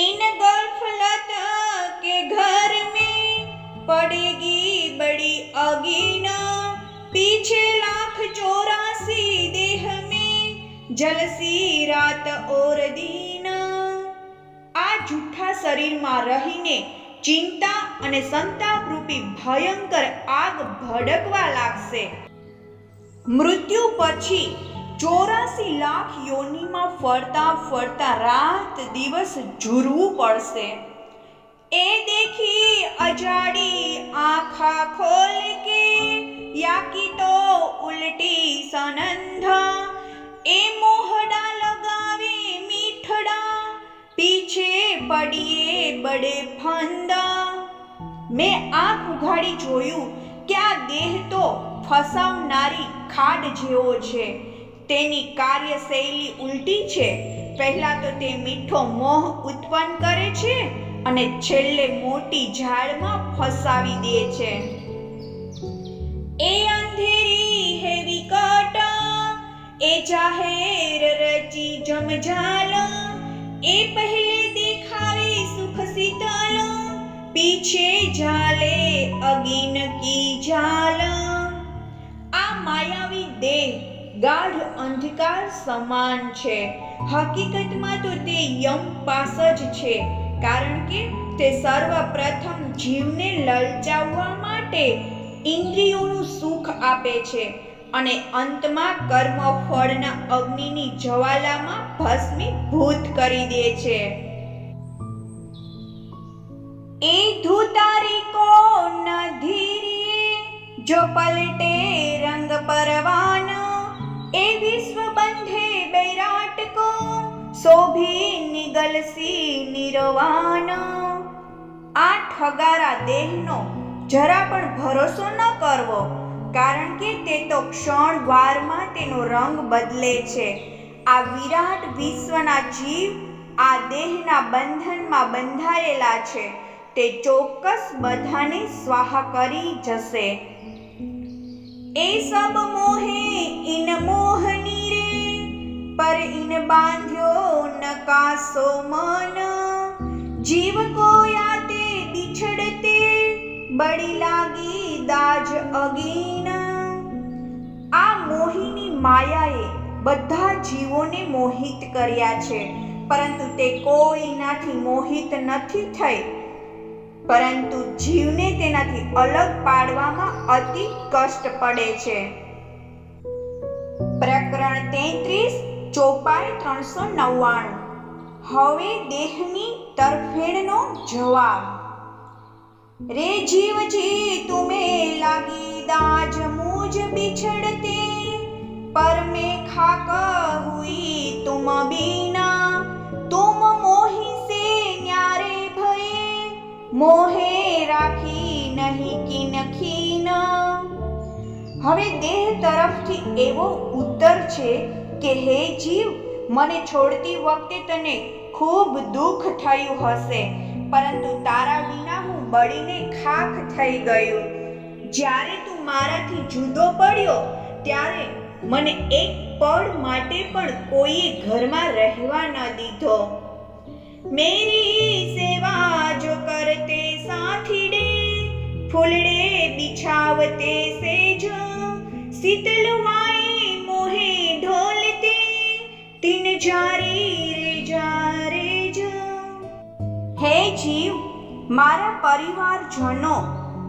ઇન ગફલત કે ઘર में पड़ेगी बड़ी अगीना, पीछे 184 देह में जलसी रात और दिन. આ જૂઠા શરીરમાં રહીને ચિંતા અને સંતાપ રૂપી ભયંકર આગ ભડકવા લાગશે. મૃત્યુ પછી 84 લાખ યોનિમાં ફરતા ફરતા રાત દિવસ ઝૂરવું પડશે. એ દેખી અજાડી આંખા ખોલ કે યાકી તો ઉલટી સનંધા, એ મોહડા લગાવે મીઠડા પીછે પડીએ બડે ફંદા. મેં આંખ ઉઘાડી જોયું કે આ દેહ તો ફસાવનારી ખાડ જેવો છે. તેની કાર્યશૈલી ઉલટી છે. પહેલા તો તે મીઠો મોહ ઉત્પન્ન કરે છે અને છેલ્લે મોટી ઝાડમાં ફસાવી દે છે. એ અંધેરી હે વિકટા, એ જાહેર રચી જમઝાલા, એ પહેલે દેખાવે સુખ શીતલ, પીછે ઝાલે અગિન કી ઝાલા. આ માયાવી દેહ ગાઢ અંધકાર સમાન છે. હકીકતમાં તો તે યમપાસ જ છે, કારણ કે તે સર્વપ્રથમ જીવને લલચાવવા માટે ઇન્દ્રિયોનું સુખ આપે છે અને અંતમાં કર્મ ફળના અગ્નિની જ્વાલામાં ભસ્મીભૂત કરી દે છે. એ ધુતારી કો ન ધીરીએ જો પલટે રંગ પરવાના, એ વિશ્વ બંધે बैराट को शोभी निगलसी निर्वाण. આ ઠગારા દેહનો જરા પણ ભરોસો ન કરવો, કારણ કે તે તો ક્ષણવારમાં તેનો રંગ બદલે છે. આ વિરાટ વિશ્વના જીવ આ દેહના બંધનમાં બંધાયેલા છે. તે ચોક્કસ બધાને સ્વાહા કરી જશે. એ સબ મોહે ઇન મોહની રે, પર ઇન બાંધ્યો ન કાસો મન, જીવ કો આતે બિછડતે બડી લાગી દાજ અગીન. આ મોહિની માયાએ બધા જીવોને મોહિત કર્યા છે, પરંતુ તે કોઈનાથી મોહિત નથી થઈ. પરંતુ જીવને તેનાથી અલગ પાડવામાં અતિ કષ્ટ પડે છે. પ્રકરણ 33 ચોપાઈ 399. હવે દેહની તરફેણનો જવાબ. રે જીવજી તુમે લાગી દાજ મુજ બિછડતે, પર મેં ખાક હુઈ તુમ બીના, તુમ મોહી સે ન્યારે ભયે મોહે રાખી નહીં કિન ખીન. હવે દેહ તરફથી એવો ઉત્તર છે કે હે જીવ, મને છોડતી વખતે તને ખૂબ દુઃખ થયું હશે, પરંતુ તારા વિના હું બળીને ખાખ થઈ ગયો. જ્યારે તું મારાથી જુદો પડ્યો ત્યારે મને એક પળ માટે પણ કોઈએ ઘરમાં રહેવા ન દીધો. મેરી સેવા જો કરતે સાથીડે, ફૂલડે બિછાવતે સેજ, शीतलवाए मोहे ढोलते तीन जारी रे ज હે જીવ, મારા પરિવારજનો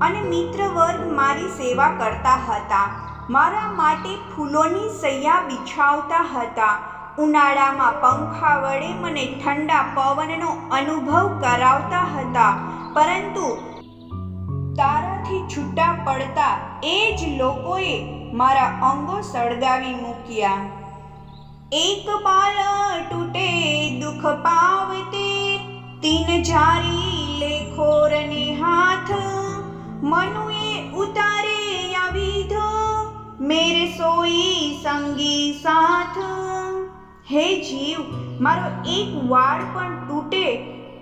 અને મિત્રવર્ગ મારી સેવા કરતા હતા. મારા માટે ફૂલોની સૈયા બિછાવતા હતા. ઉનાળામાં પંખા વડે મને ઠંડા પવનનો અનુભવ કરાવતા હતા. પરંતુ તારાથી છૂટા પડતા એ જ લોકોએ મારા અંગો સળગાવી મૂક્યા. એક બાલ તૂટે દુઃખ પાવતે તીન જારી લેખોરને હાથ મનુએ ઉતારે આવિધો મેરે સોઈ સંગી સાથ. હે જીવ, મારો એક વાળ પણ તૂટે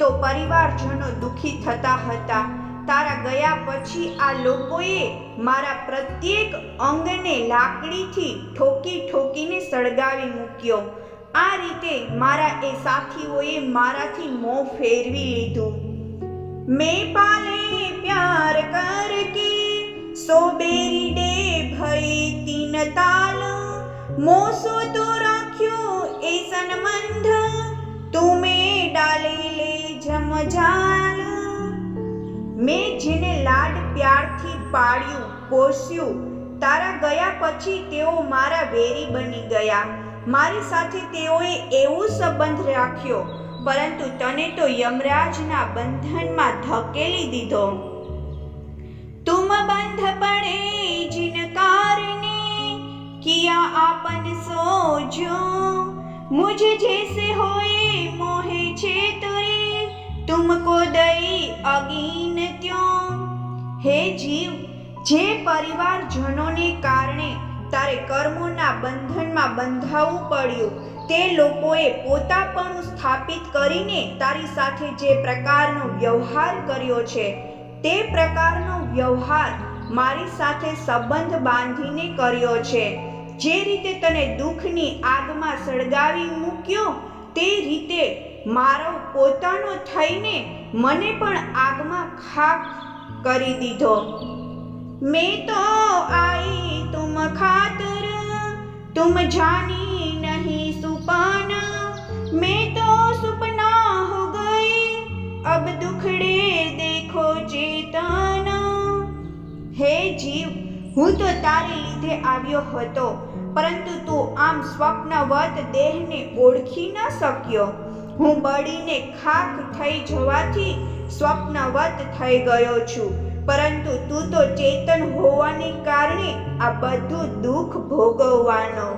તો પરિવારજનો દુઃખી થતા હતા. તારા ગયા પછી આ લોકોએ મારા પ્રત્યેક અંગને લાકડીથી ઠોકી ઠોકીને સળગાવી મૂક્યો. આ રીતે મારા એ સાથીઓએ મારાથી મોં ફેરવી લીધું. મેં પાલે પ્યાર કર કે સો બેરી ડે ભઈ તીન તાલ મોસો તો રાખ્યો એ સનમંધ તુમે ડાલે લે જમજાલ. મેં જેને લાડ પ્યારથી પાળ્યું પોસ્યું, તારા ગયા પછી તેઓ મારા વેરી બની ગયા. મારી સાથે તેઓએ એવો સંબંધ રાખ્યો, પરંતુ તને તો યમરાજના બંધનમાં ધકેલી દીધો. તુમ બંધ પડે જીન કારણે કિયા આપન સોજો મુझे जैसे होए मोहे छेतरे तुमको दई अगीन त्यों. હે જીવ, જે પરિવારજનોને કારણે તારે કર્મોના બંધનમાં બંધાવવું પડ્યું, તે લોકોએ પોતાપણું સ્થાપિત કરીને તારી સાથે જે પ્રકારનો વ્યવહાર કર્યો છે, તે પ્રકારનો વ્યવહાર મારી સાથે સંબંધ બાંધીને કર્યો છે. જે રીતે તને દુઃખની આગમાં સળગાવી મૂક્યો, તે રીતે મારો પોતાનો થઈને મને પણ આગમાં ખાક કરી દીધો. મેં તો આઈ તુમ ખાતર तुम जानी नहीं सुपाना मैं तो सुपना हो गई अब दुखड़े देखो चेतना. હે જીવ, હું તો તારે લીધે આવ્યો હતો, પરંતુ તું આમ સ્વપ્નવત દેહને ઓળખી ન શક્યો. હું બળીને ખાખ થઈ જવાથી સ્વપ્નવત થઈ ગયો છું, પરંતુ તું તો ચેતન હોવાને કારણે આ બધું દુઃખ ભોગવવાનો.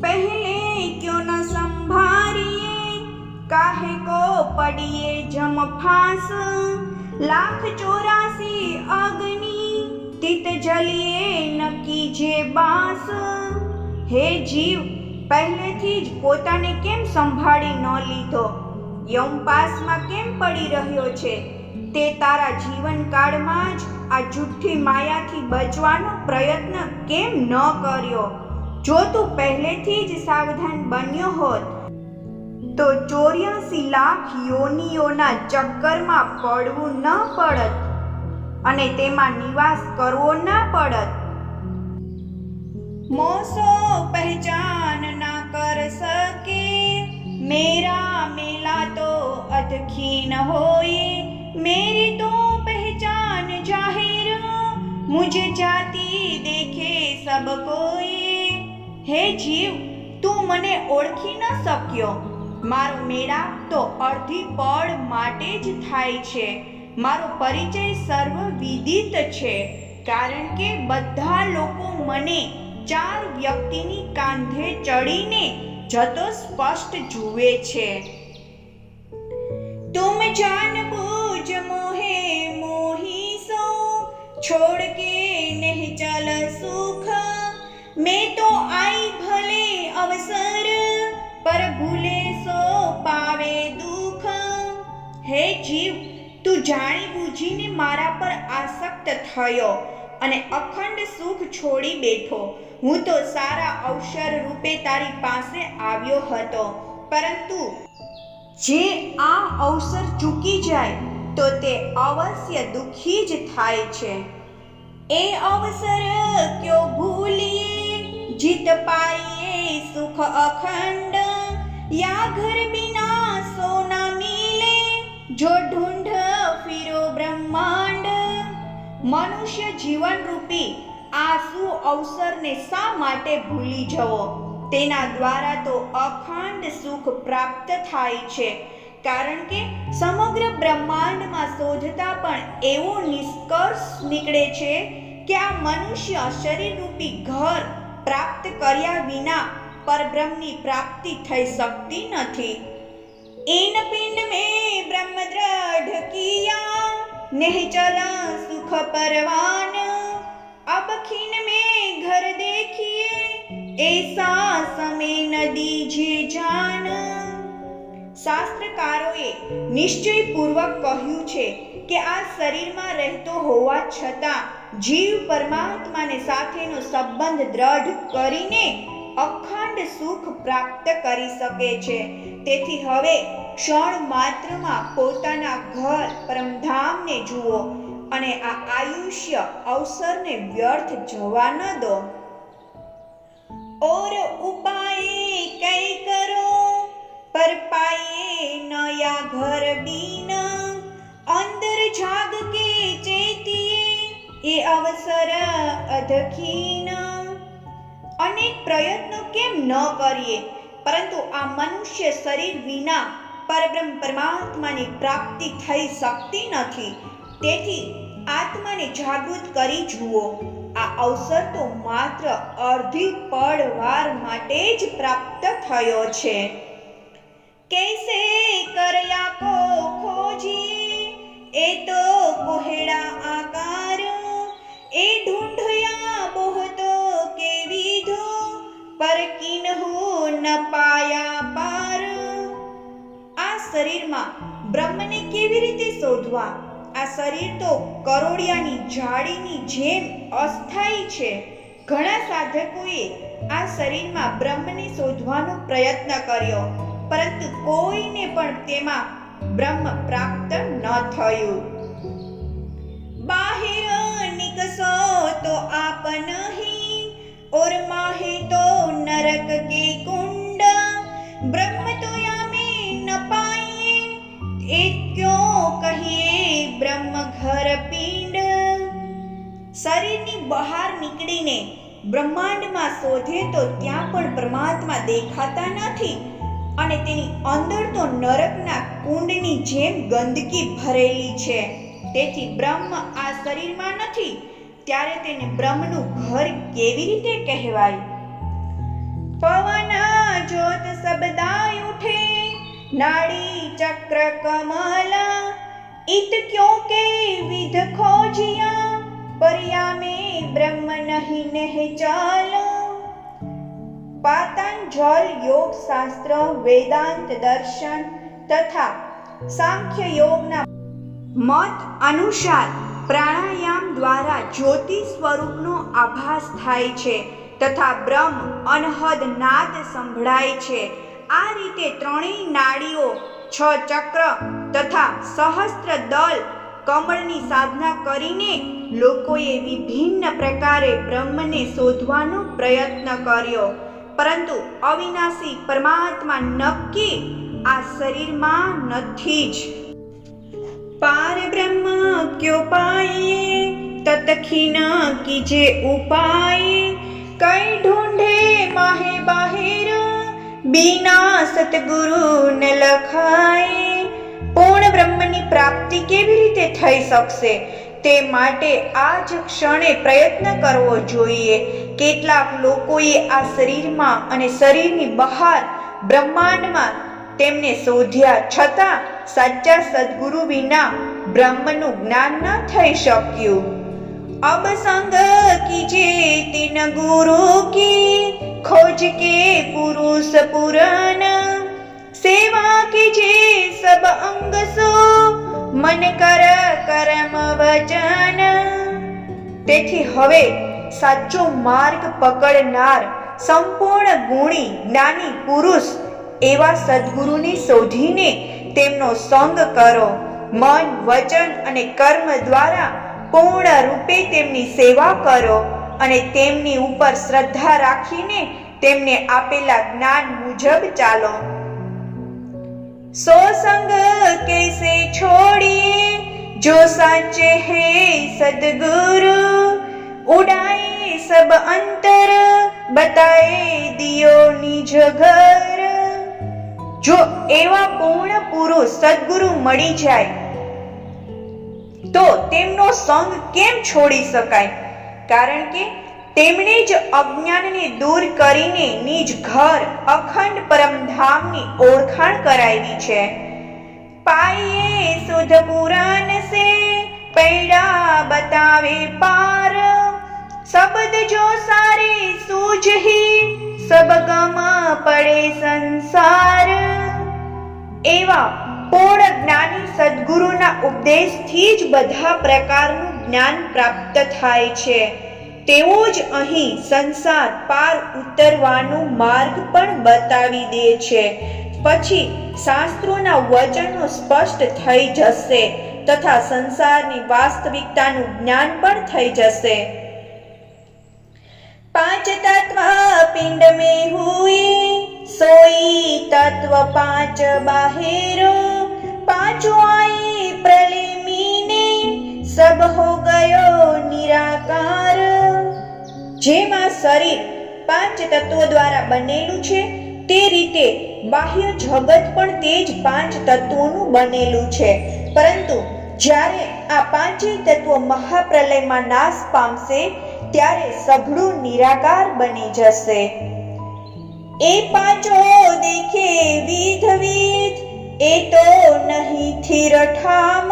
પહેલે ક્યો ન સંભારીએ કાહે કો પડીએ જમ ફાંસ लाख 84 अग्नि तित जलिए न कीजे बास. હે જીવ, પહેલેથી જ પોતાને કેમ સંભાળી ન લીધો? યમપાસમાં કેમ પડી રહ્યો છે? તે તારા જીવનકાળમાં જ આ જુઠ્ઠી માયાથી બચવાનો પ્રયત્ન કેમ ન કર્યો? જો તું પહેલેથી જ સાવધાન બન્યો હોત તો 84 લાખ યોનિઓના ચક્કરમાં પડવું ન પડત અને તેમાં નિવાસ કરવો ન પડત. મોસો પહેચાન ના કર સકે મેરા મેલા તો અધખીન હોએ मेरी तो पहचान जाहिर मुझे जाती देखे सब कोई. હે જીવ, તું મને ઓળખી ન શક્યો. મારો મેળા તો અડધી પળ માટે જ થાય છે. મારો પરિચય સર્વ વિદિત છે, કારણ કે બધા લોકો મને 4 વ્યક્તિની કાંધે ચડીને જતો સ્પષ્ટ જુએ છે. तुम जान बूझ मोहे मोही सो छोड़ के नहीं चल सुख मैं तो आई भले अवसर पर भूले सो पावे दुख. હે જીવ, તું જાણી બૂજીને મારા પર આસક્ત થયો અને અખંડ સુખ છોડી બેઠો. હું તો સારા અવસર રૂપે તારી પાસે આવ્યો હતો, પરંતુ જે આ અવસર ચૂકી જાય તો તે અવશ્ય દુઃખી જ થાય છે. એ અવસર ક્યો ભૂલીએ, જીત પાઈએ સુખ અખંડ, યા ઘર બિના સોના મિલે, જો ઢૂંઢ ફિરો બ્રહ્માંડ. મનુષ્ય જીવન રૂપી આ અવસરને શા માટે ભૂલી જવો? તેના દ્વારા તો અખંડ સુખ પ્રાપ્ત થાય છે. કારણ કે સમગ્ર બ્રહ્માંડમાં શોધતા પણ એવો નિષ્કર્ષ નીકળે છે કે આ મનુષ્ય શરીર રૂપી ઘર પ્રાપ્ત કર્યા વિના પરબ્રહ્મની પ્રાપ્તિ થઈ શકતી નથી. ઈન પિંડ મેં બ્રહ્મ દ્રઢ કિયા, નિશ્ચલ સુખ પરવાન, અબ ખીન મેં ઘર દેખીએ, એસા સમે નદી જે જાન. શાસ્ત્રકારોએ નિશ્ચયપૂર્વક કહ્યું છે કે આ શરીરમાં રહેતો હોવા છતાં જીવ પરમાત્માને સાથેનો સંબંધ દ્રઢ કરીને અખંડ સુખ પ્રાપ્ત કરી શકે છે. તેથી હવે ક્ષણ માત્રમાં પોતાના ઘર પરમધામને જુઓ અને આ આયુષ્ય અવસરને વ્યર્થ જવા ન દો. ઓર ઉપાય કઈ કરો, પર પાઈએ નયા ઘર બીન, અંદર જાગ કે ચેતીએ, એ અવસર અધખીન. અનેક પ્રયત્નો કેમ ન કરીએ, પરંતુ આ મનુષ્ય શરીર વિના પરબ્રહ્મ પરમાત્માની પ્રાપ્તિ થઈ શકતી નથી. તેથી આત્માને જાગૃત કરી જુઓ. આ અવસર તો માત્ર અડધી પળ વાર માટે જ પ્રાપ્ત થયો છે. कैसे करया को खोजिए, ए तो कोहेड़ा आकार, ए ढूंढया बहुत के विधो, पर किन्हु न पाया पार. આ શરીરમાં બ્રહ્મને કેવી રીતે શોધવા? આ શરીર તો કરોડિયાની જાળીની જેમ અસ્થાયી છે. ઘણા સાધકોએ આ શરીરમાં બ્રહ્મને શોધવાનો પ્રયત્ન કર્યો, પરંતુ કોઈને પણ તેમાં બ્રહ્મ પ્રાપ્ત ન થયું. બાહિર નિકસો તો આપ નહીં, ઓર માહે તો નરક કે કુંડ, બ્રહ્મ તો યામે ન પાઈએ, એ ક્યો કહીએ બ્રહ્મ ઘર પિંડ. શરીરની બહાર નીકળીને બ્રહ્માંડમાં શોધે તો ત્યાં પણ પરમાત્મા દેખાતા નથી, અને તેની અંદર તો નરકના કુંડની જેમ ગંદકી ભરેલી છે. તેથી બ્રહ્મ આ શરીરમાં નથી, ત્યારે તેને બ્રહ્મનું ઘર કેવી રીતે કહેવાય? પવન જ્યોત શબ્દાય ઉઠે, નાડી ચક્ર કમલ, इत क्यों के विध खोजिया, परिया में બ્રહ્મ નહીં ચાલ. પાતંજલ યોગ શાસ્ત્ર, વેદાંત દર્શન તથા સાંખ્ય યોગના મત અનુસાર પ્રાણાયામ દ્વારા જ્યોતિ સ્વરૂપનો આભાસ થાય છે તથા બ્રહ્મ અનહદ નાદ સંભળાય છે. આ રીતે ત્રણેય નાડીઓ, 6 ચક્ર તથા સહસ્ત્ર દલ કમળની સાધના કરીને લોકોએ વિભિન્ન પ્રકારે બ્રહ્મને શોધવાનો પ્રયત્ન કર્યો, પરંતુ અવિનાશી પરમાત્મા નક્કી આ શરીરમાં નથી જ. પાર બ્રહ્મ ક્યો પાઈએ, તતખી ન કીજે ઉપાય, કઈ ઢૂંઢે માહે બાહેર, બીના સતગુરુ ન લખાય. પૂર્ણ બ્રહ્મની પ્રાપ્તિ કેવી રીતે થઈ શકશે? તે માટે આ જ ક્ષણે પ્રયત્ન કરવો જોઈએ. કેટલાક લોકોએ આ શરીરમાં અને શરીરની બહાર બ્રહ્માંડમાં તેમને શોધ્યા, છતાં સાચા સદગુરુ વિના બ્રહ્મનું જ્ઞાન ન થઈ શક્યું. અબ સંગ કીજે તીન ગુરુ કી, ખોજ કે પુરુષ પુરાન, સેવા કીજે સબ અંગ સો, મન કર કર્મ વચન. તેથી હવે સાચો માર્ગ પકડનાર સંપૂર્ણ ગુણી જ્ઞાની પુરુષ એવા સદગુરુને શોધીને તેમનો સંગ કરો. મન, વચન અને કર્મ દ્વારા પૂર્ણ રૂપે તેમની સેવા કરો અને તેમની ઉપર શ્રદ્ધા રાખીને તેમને આપેલા જ્ઞાન મુજબ ચાલો. સો સંગ कैसे छोड़िए जो साचे है सदगुरु उड़ाए सब अंतर बताए दियो निज घर. જો એવા પૂર્ણ પુરુષ સદગુરુ મળી જાય તો તેમનો સંગ કેમ છોડી શકાય? કારણ કે તેમણે જ અજ્ઞાનને દૂર કરીને નિજ ઘર અખંડ પરમધામની ઓળખાણ કરાવી છે. પાઈએ સુધ પુરાણ સે પૈડા બતાવે પાર શબ્દ જો સારે સૂઝહી સબ ગમ પડે સંસાર. એવા પૂર્ણ જ્ઞાની સદગુરુના ઉપદેશથી જ બધા પ્રકારનું જ્ઞાન પ્રાપ્ત થાય છે. તેઓ જ અહીં સંસાર પાર ઉતરવાનો માર્ગ પણ બતાવી દે છે. પછી શાસ્ત્રોના વચનો સ્પષ્ટ થઈ જશે તથા સંસારની વાસ્તવિકતાનું જ્ઞાન પણ થઈ જશે. પાંચ તત્વ પિંડ में हुई सोई तत्व पांच बाहेरो पांचों आई प्रलय मीने सब हो गयो निराकार. જેમાં શરીર પાંચ તત્વો દ્વારા બનેલું છે તે રીતે બાહ્ય જગત પણ તે જ પાંચ તત્વોનું બનેલું છે. પરંતુ જ્યારે આ પાંચેય તત્વો મહાપ્રલયમાં નાશ પામશે ત્યારે સઘળું નિરાકાર બની જશે. એ પાંચો દેખે વિધ વિધ એ તો નહીં થિર ઠામ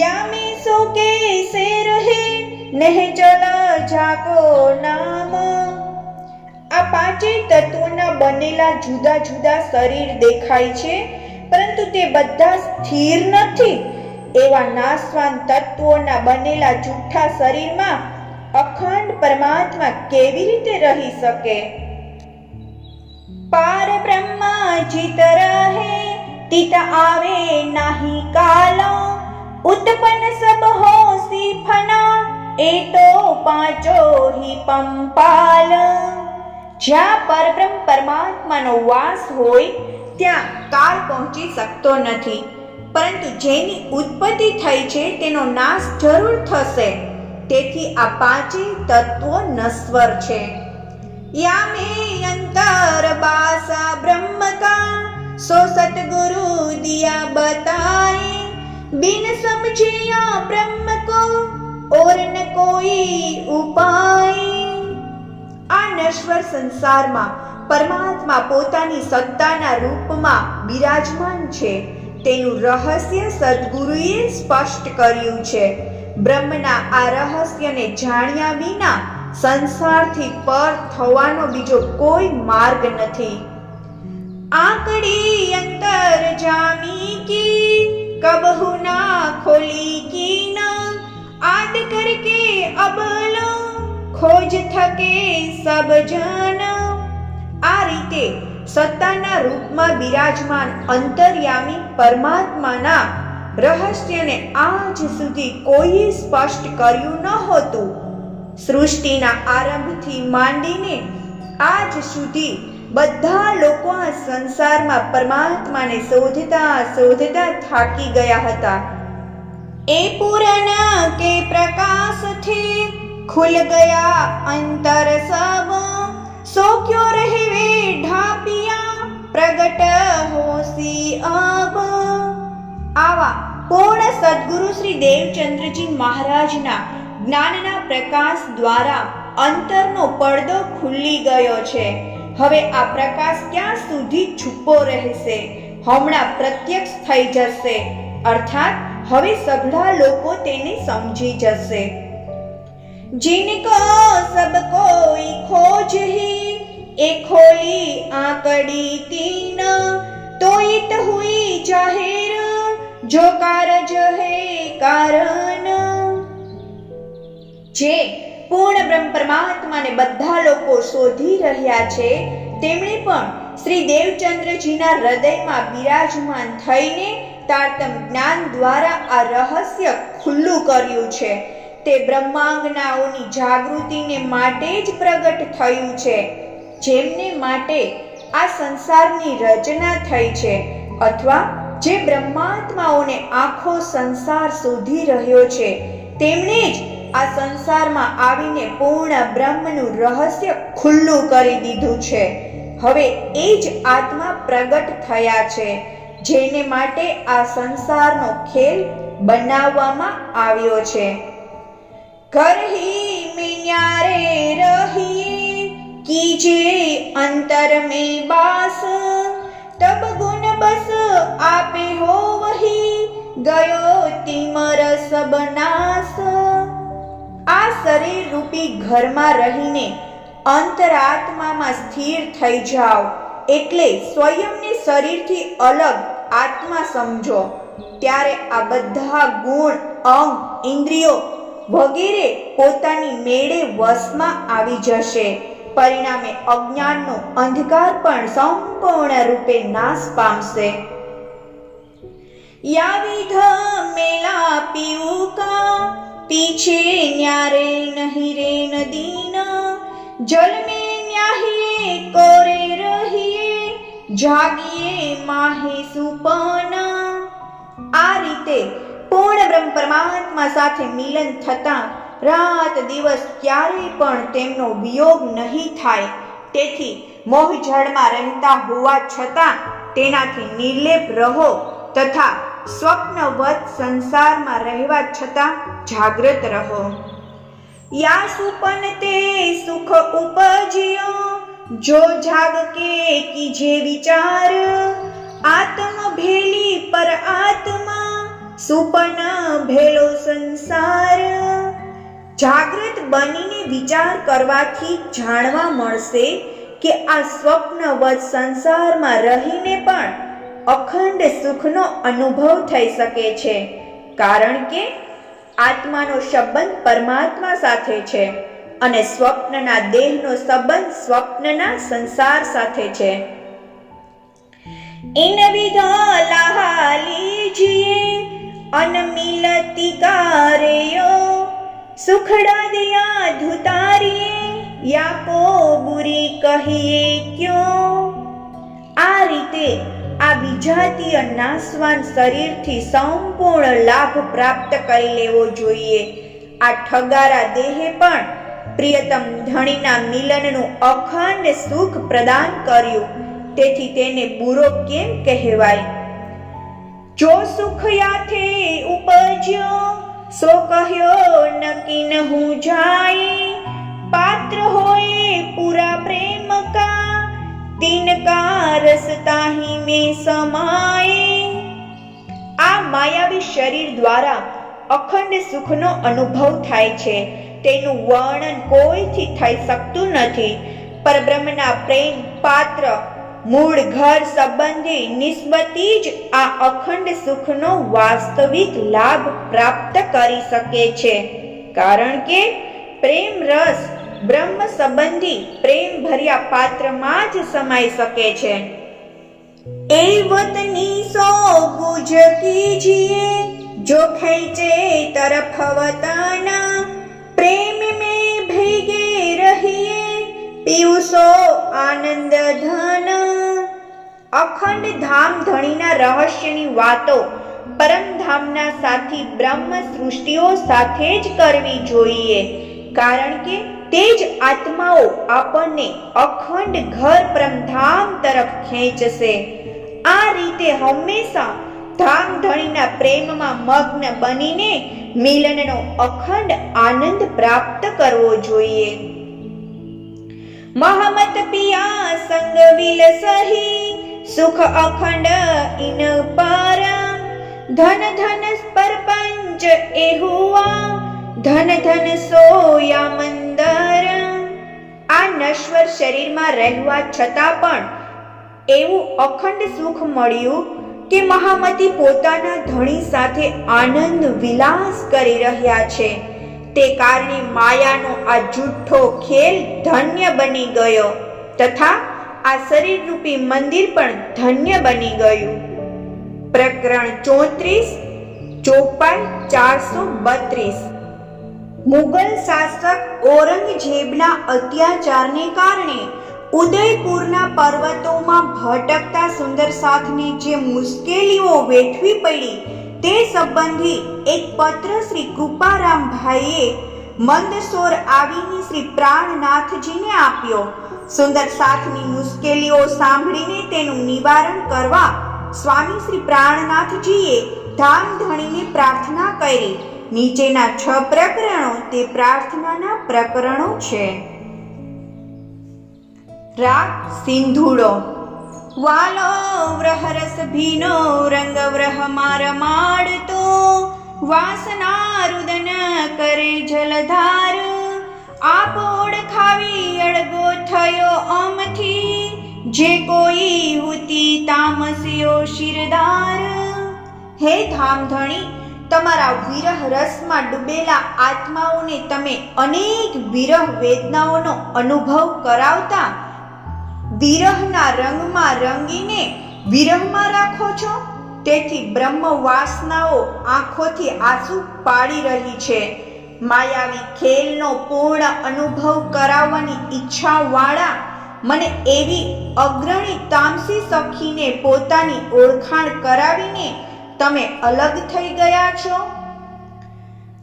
યામે સો કે સે રહે નહ ચલ જાગો નામ. આ પાંચેય તત્વોના બનેલા જુદા જુદા શરીર દેખાય છે પરંતુ તે બધા સ્થિર નથી. એવા નાશવાન તત્વોના બનેલા જૂઠા શરીરમાં અખંડ પરમાત્મા કેવી રીતે રહી શકે? પાર બ્રહ્મા જીત રહે તિત આવે નાહી કાલો ઉત્પન્ન સબ હોસી ફના એ તો પાંચો હી પંપાલ. જ્યાં પરબ્રહ્મ પરમાત્માનો વાસ હોય ત્યાં કાળ પહોંચી શકતો નથી, પરંતુ જેની ઉત્પત્તિ થઈ છે તેનો નાશ જરૂર થશે. તેથી આ પાંચેય તત્વો નશ્વર છે. યામે અંતર બાસા બ્રહ્મ કા સો સતગુરુ દિયા બતાએ બિન સમજિયા બ્રહ્મ કો ઓર ન કોઈ ઉપાય. આ નશ્વર સંસારમાં પરમાત્મા પોતાની સત્તાના રૂપમાં બિરાજમાન છે. તેનું રહસ્ય સદ્ગુરુએ સ્પષ્ટ કર્યું છે. બ્રહ્મના આ રહસ્યને જાણ્યા વિના સંસારથી પર થવાનો બીજો કોઈ માર્ગ નથી. આંકડી અંતર જામી કી કબહુ ના ખોલી કી ના આદ કરકે અબલ ખોજ થકે સબ જન. આ રીતે સત્તાના રૂપમાં બિરાજમાન અંતર્યામી પરમાત્માના રહસ્યને આજ સુધી કોઈએ સ્પષ્ટ કર્યું ન હતું. સૃષ્ટિના આરંભથી માંડીને આજ સુધી બધા લોકો આ સંસારમાં પરમાત્માને શોધતા શોધતા થાકી ગયા હતા. એ પૂરના કે પ્રકાશથી ખુલ ગયા અંતર સબ સો ક્યો રહેવે ઢાપિયા પ્રગટ હોસી અબ. આવા પૂર્ણ સદ્ગુરુ શ્રી દેવચંદ્રજી મહારાજના જ્ઞાનના પ્રકાશ દ્વારા અંતરનો પડદો ખુલી ગયો છે. હવે આ પ્રકાશ ક્યાં સુધી છુપો રહેશે? હમણાં પ્રત્યક્ષ થઈ જશે. અર્થાત હવે સઘળા લોકો તેને સમજી જશે. जिनको सब कोई खोज ही ए खोली आंकड़ी तीन तो इत हुई जाहिर जो कारज है कारण. જે પૂર્ણ બ્રહ્મ પરમાત્માને બધા લોકો શોધી રહ્યા છે તેમણે પણ શ્રી દેવચંદ્રજીના હૃદયમાં બિરાજમાન થઈને તારતમ જ્ઞાન દ્વારા આ રહસ્ય ખુલ્લું કર્યું છે. તે બ્રહ્માંગનાઓની જાગૃતિને માટે જ પ્રગટ થયું છે, જેમને માટે આ સંસારની રચના થઈ છે, અથવા જે બ્રહ્માત્માઓને આખો સંસાર શોધી રહ્યો છે, તેમણે જ આ સંસારમાં આવીને પૂર્ણ બ્રહ્મનું રહસ્ય ખુલ્લું કરી દીધું છે. હવે એ જ આત્મા પ્રગટ થયા છે, જેને માટે આ સંસારનો ખેલ બનાવવામાં આવ્યો છે. घर ही में न्यारे रहिए कीजे अंतर में बास तब गुण बस आपे हो वही गयो तिमर सब नास. આ શરીર રૂપી ઘરમાં રહીને અંતરાત્મામાં સ્થિર થઈ જાઓ, એટલે સ્વયંને શરીરથી અલગ આત્મા સમજો. ત્યારે આ બધા ગુણ, અંગ, ઇન્દ્રિયો વગેરે પોતાની મેળે વશમાં આવી જશે. પરિણામે અજ્ઞાનનો અંધકાર પણ સંપૂર્ણ રૂપે નાશ પામશે. યા વિધ મેલા પીઉકા પીછે ન્યારે નહીં રે નદીન જલ में न्याहिए कोरे रहिए जागिए माहे सुपन. આ રીતે પૂર્ણ બ્રહ્મ પરમાત્મા સાથે મિલન થતા રાત દિવસ ક્યારેય પણ તેમનો વિયોગ નહીં થાય. તેથી મોહજળમાં રહેતા હોવા છતાં તેનાથી નિર્લેપ રહો તથા સ્વપ્નવત સંસારમાં રહેવા છતાં જાગૃત રહો. યા સુપન તે સુખ ઉપજ્યો જો જાગ કે કીજે વિચાર આત્મ ભેલી પર આત્મા સુપન ભેલો સંસાર. જાગૃત બનીને વિચાર કરવાથી જાણવા મળશે કે આ સ્વપ્નવત સંસારમાં રહીને પણ અખંડ સુખનો અનુભવ થઈ શકે છે, કારણ કે આત્માનો સંબંધ પરમાત્મા સાથે છે અને સ્વપ્નના દેહનો સંબંધ સ્વપ્નના સંસાર સાથે છે. इन विधा लहा लीजिए अनमिलती कारेयो सुखड़ा दिया धुतारिए या को बुरी कहिए क्यों. આ રીતે આ વિજાતીય નાશવાન શરીરથી સંપૂર્ણ લાભ પ્રાપ્ત કરી લેવો જોઈએ. આ ઠગારા દેહે પણ પ્રિયતમ ધણીના મિલનનું અખંડ સુખ પ્રદાન કર્યું, તેથી તેને બુરો કેમ કહેવાય. જો સુખ યાથે ઉપજ્યો સો કહ્યો નકી નહું જાય પાત્ર હોય પૂરા પ્રેમ કા તિનકા રસ તાહી મેં સમાય. આ માયાવી શરીર દ્વારા અખંડ સુખનો અનુભવ થાય છે, તેનું વર્ણન કોઈથી થઈ શકતું નથી. પરબ્રહ્મના પ્રેમ પાત્ર મૂળ ઘર સંબંધી નિસ્બતી જ આ અખંડ સુખનો વાસ્તવિક લાભ પ્રાપ્ત કરી શકે છે, કારણ કે પ્રેમ રસ બ્રહ્મ સંબંધી પ્રેમ ભર્યા પાત્રમાં જ સમાઈ શકે છે. એવતની સો ગુજ કીજીએ જો ખેંચે તરફ વતના પ્રેમ में ભેગે રહીએ પીવસો આનંદ ધન. અખંડ ધામ ધણીના રહસ્યની વાતો પરમધામના સાથી બ્રહ્મ સૃષ્ટિઓ સાથે જ કરવી જોઈએ, કારણ કે તે જ આત્માઓ આપણને અખંડ ઘર પરમધામ તરફ ખેંચશે. આ રીતે હંમેશા ધામ ધણીના પ્રેમમાં મગ્ન બનીને મિલનનો અખંડ આનંદ પ્રાપ્ત કરવો જોઈએ. મહમત પિયા સંગ વિલ સહી સુખ અખંડ ઇન પર ધન ધન પરપંચ એ હુઆ ધન ધન સોયા મંદર. આ નશ્વર શરીરમાં રહેવા છતાં પણ એવું અખંડ સુખ મળ્યું કે મહામતી પોતાના ધણી સાથે આનંદ વિલાસ કરી રહ્યા છે. તે કારણે માયાનો આ જૂઠો ખેલ ધન્ય બની ગયો તથા આ શરીર રૂપી મંદિર પણ ધન્ય બની ગયું. પ્રકરણ 34, ચોપાઈ 432. મુગલ શાસક ઔરંગઝેબના અત્યાચારને કારણે ઉદયપુરના પર્વતોમાં ભટકતા સુંદર સાથને જે મુશ્કેલીઓ વેઠવી પડી તે સંબંધી એક પત્ર શ્રી કૃપારામભાઈએ મંદસોર આવીને શ્રી પ્રાણનાથજીને આપ્યો. સુંદર સાથની મુશ્કેલીઓ સાંભળીને તેનું નિવારણ કરવા સ્વામી શ્રી પ્રાણનાથજીએ ધામધણીને પ્રાર્થના કરી. નીચેના 6 પ્રકરણો તે પ્રાર્થનાના પ્રકરણો છે. રાગ સિંધુડો. વાલો વ્રહરસ ભીનો રંગ વ્રહમાં રમાડતો, વાસના રુદન કરે જલધાર, આપ ઓળખાવી અળગો થયો અમથી, જે કોઈ હુતી તામસ્યો શિરદાર. હે ધામધણી, તમારા વિરહ રસમાં ડૂબેલા આત્માઓને તમે અનેક વિરહ વેદનાઓનો અનુભવ કરાવતા વિરહના રંગમાં રંગીને વિરહમાં રાખો છો. તેથી બ્રહ્મ વાસનાઓ આંખોથી આંસુ પાડી રહી છે. માયાવી ખેલનો પૂર્ણ અનુભવ કરાવવાની ઈચ્છાવાળા મને એવી અગ્રણી તામસી સખીને પોતાની ઓળખાણ કરાવીને તમે અલગ થઈ ગયા છો.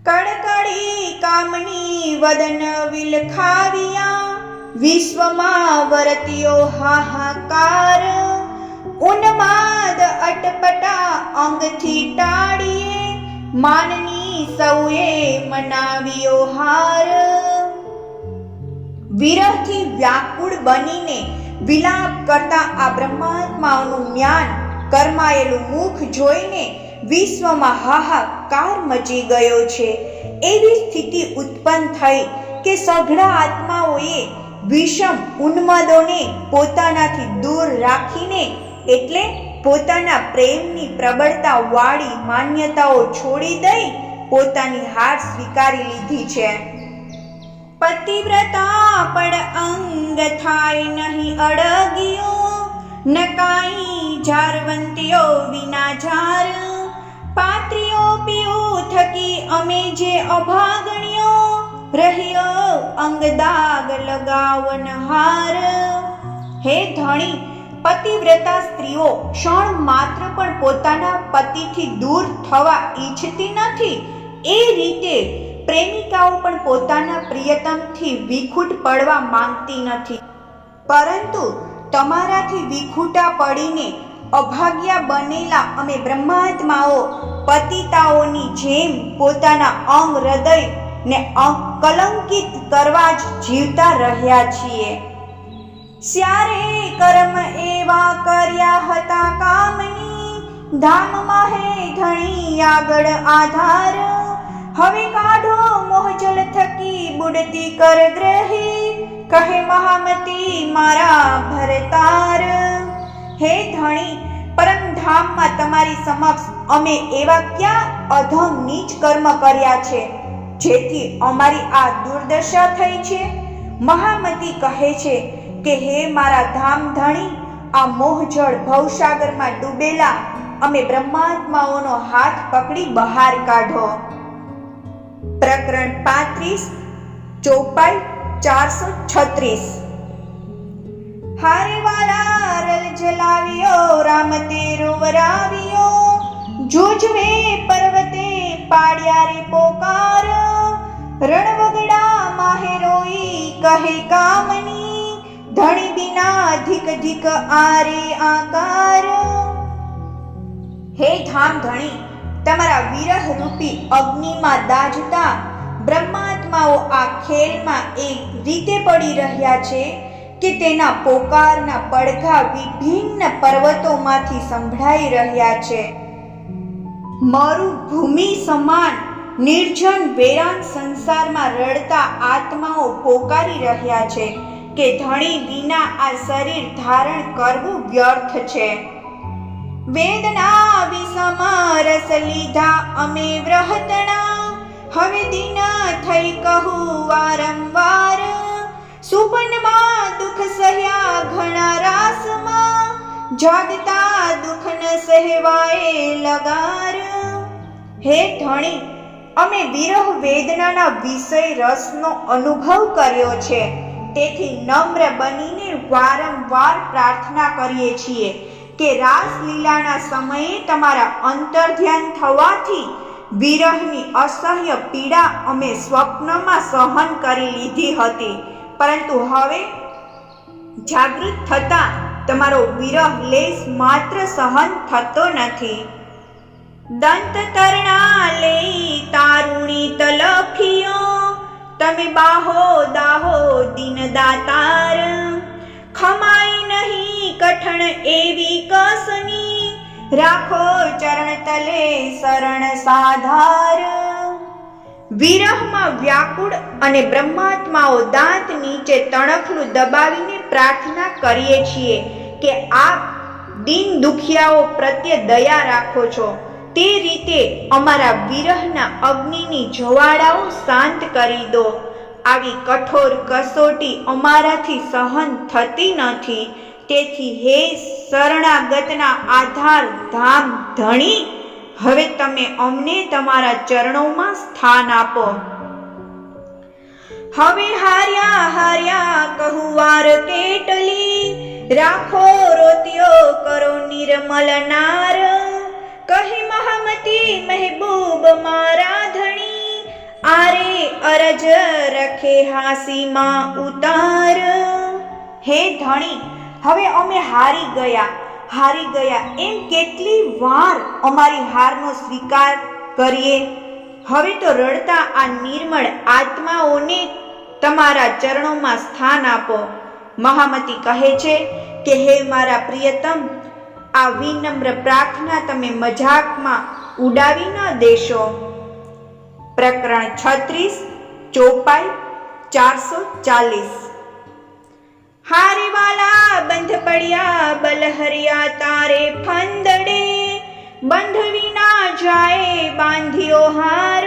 કડકડી કામની વદન વિલખાવ્યા, વિશ્વમાં વરત્યો હાહાકાર, ઉન્માદ અટપટા અંગથી ટાળીએ, માનની સૌએ મનાવ્યો હાર. વિરહથી વ્યાકુળ બનીને વિલાપ કરતા આ બ્રહ્માત્માઓનું જ્ઞાન કરમાયેલું મુખ જોઈને વિશ્વમાં હાહાકાર મચી ગયો છે. એવી સ્થિતિ ઉત્પન્ન થઈ કે સઘળા આત્માઓએ વિષમ ઉન્માદોને પોતાનાથી દૂર રાખીને, એટલે પોતાના પ્રેમની પ્રબળતા વાળી માન્યતાઓ છોડી દઈ પોતાની હાર સ્વીકારી લીધી છે. પતિવ્રતા પણ અંગ થાય નહીં અડગિયો, નકાઈ જારવંતીઓ વિના જાર, પાત્રીઓ પીઓ થકી અમે જે અભાગણ્યો, રહ્યો અંગ દાગ લગાવન હાર. હે ધણી, પતિવ્રતા સ્ત્રીઓ ક્ષણ માત્ર પણ પોતાના પતિથી દૂર થવા ઈચ્છતી નથી. એ રીતે પ્રેમિકાઓ પણ પોતાના પ્રિયતમથી વિખૂટ પડવા માંગતી નથી. પરંતુ તમારાથી વિખૂટા પડીને અભાગ્યા બનેલા અમે બ્રહ્માત્માઓ પતિતાઓની જેમ પોતાના અંગ હૃદય ને કલંકિત કરવા જ જીવતા રહ્યા છીએ. સ્યારે કર્મ એવા કર્યા હતા કામની, ધામમાં હે ધણી આગળ આધાર, હવે કાઢો મોહજલ થકી બુડતી કર ગ્રહી, કહે મહામતી મારા ભરતાર. હે ધણી, પરમધામમાં તમારી સમક્ષ અમે એવા ક્યાં અધમ નીચ કર્મ કર્યા છે જેથી અમારી આ દુર્દશા થઈ છે? મહામતી કહે છે કે હે મારા ધામ ધણી, આ મોહજળ ભવસાગરમાં ડૂબેલા અમે બ્રહ્માત્માઓનો હાથ પકડી બહાર કાઢો. પ્રકરણ 35, ચોપાઈ 436. હારે વાલા રલ જલાવ્યો, રામ તેરો વરાવ્યો, જોજવે પર્વતે પાડ્યા રે પોકાર, રણવગડા માહે રોઈ કહે કામની, ધણી બિના ધિક ધિક આરે આકાર. હે ધામ ધણી, તમારા વિરહ રૂપી અગ્નિમાં દાઝતા બ્રહ્માત્માઓ આ ખેલમાં એક રીતે પડી રહ્યા છે કે તેના પોકારના પડઘા વિભિન્ન પર્વતોમાંથી સંભળાઈ રહ્યા છે. મરુભૂમિ સમાન નિર્જન વેરાન સંસારમાં રડતા આત્માઓ પોકારી રહ્યા છે કે ધણી વિના આ શરીર ધારણ કરવું વ્યર્થ છે. વેદના વિષમ રસ લીધા અમે વ્રહતણા, હવે દિન થઈ કહું વારંવાર, સુપનમાં દુઃખ સહ્યા ઘણા રાસમાં, જાગતા દુઃખ ન સહેવાય લગાર. હે ધણી, અમે વિરહ વેદનાના વિષય રસનો અનુભવ કર્યો છે, તેથી નમ્ર બનીને વારંવાર પ્રાર્થના કરીએ છીએ કે રાસલીલાના સમયે તમારા અંતર્ધ્યાન થવાથી વિરહની અસહ્ય પીડા અમે સ્વપ્નમાં સહન કરી લીધી હતી, પરંતુ હવે જાગૃત થતા તમારો વિરહ લેશ માત્ર સહન થતો નથી. દંત તરણા લઈ તારુણી તલફીઓ, તમે બાહો દાહો દીન દાતાર. ખમાઈ નહીં કઠણ એવી કસની, રાખો ચરણ તલે શરણ સાધાર. વિરહમાં વ્યાકુળ અને બ્રહ્માત્માઓ દાંત નીચે તણખલું દબાવીને પ્રાર્થના કરીએ છીએ કે આપ દીન દુખિયાઓ પ્રત્યે દયા રાખો છો, તે રીતે અમારા વિરહના અગ્નિની જ્વાળાઓ શાંત કરી દો. આવી કઠોર કસોટી અમારાથી સહન થતી નથી, તેથી હે શરણાગતના આધાર ધામ ધણી, હવે તમે અમને તમારા ચરણોમાં સ્થાન આપો. હવે હાર્યા હાર્યા કहुવાર કેટલી, રાખો રોતિયો કરો નિર્મલ નાર. કહી મહામતી મહેબૂબ મારા ધણી, આરે અરજ રખે હાસીમાં ઉતાર. હે ધણી, હવે અમે હારી ગયા એમ કેટલી વાર અમારી હારનો સ્વીકાર કરીએ. હવે તો રડતા આ નિર્મળ આત્માઓને તમારા ચરણોમાં સ્થાન આપો. મહામતી કહે છે કે હે મારા પ્રિયતમ, આ વિનમ્ર પ્રાર્થના તમે મજાકમાં ઉડાવી ન દેશો. પ્રકરણ 36 ચોપાઈ 440. હારે વાલા બંધ પડ્યા બલહરિયા તારે ફંદડે, બંધ વિના જાય બાંધ્યો હાર.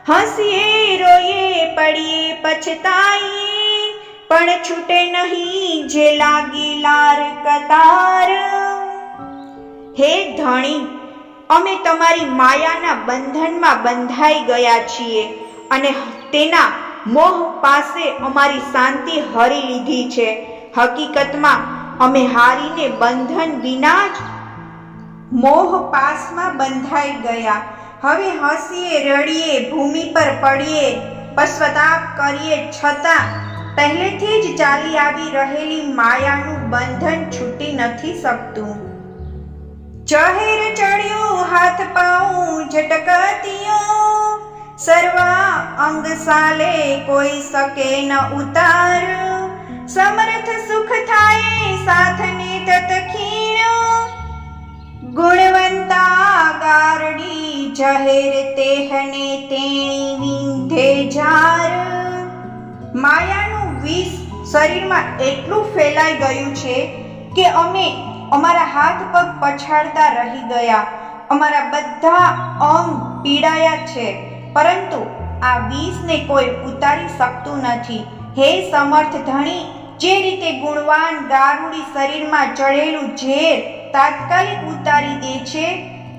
હસીએ રોયે પડીએ પછતાઈએ, પણ છૂટે નહીં જે લાગી લાર કતાર. હે ધણી, અમે તમારી માયાના બંધનમાં બંધાઈ ગયા છીએ અને તેના મોહ પાસે અમારી શાંતિ હરી લીધી છે. હકીકતમાં અમે હારીને બંધન વિના જ મોહ પાસમાં બંધાઈ ગયા. હવે હસીએ રડીએ ભૂમિ પર પડીએ પશ્ચાતાપ કરીએ, છતાં પહેલેથી જ ચાલી આવી રહેલી માયાનું બંધન છૂટી નથી શકતું. ચહેર ચડ્યું હાથ પાઉં ઝટકતીઓ, સર્વા અંગ સાલે કોઈ શકે ન ઉતાર. સમર્થ સુખ થાય સાથને તત ખીણ, ગુણવંતા ગારડી જાહેર તેહને તેણી વિંધે જાર. માયાનું વિષ શરીરમાં એટલું ફેલાઈ ગયું છે કે અમે અમારા હાથ પગ પછાડતા રહી ગયા. અમારા બધા અંગ પીડાયા છે, પરંતુ આ વિષને કોઈ ઉતારી શકતું નથી. હે સમર્થ ધણી, જે રીતે ગુણવાન ગારુડી શરીરમાં ચડેલું ઝેર તાત્કાલિક ઉતારી દે છે,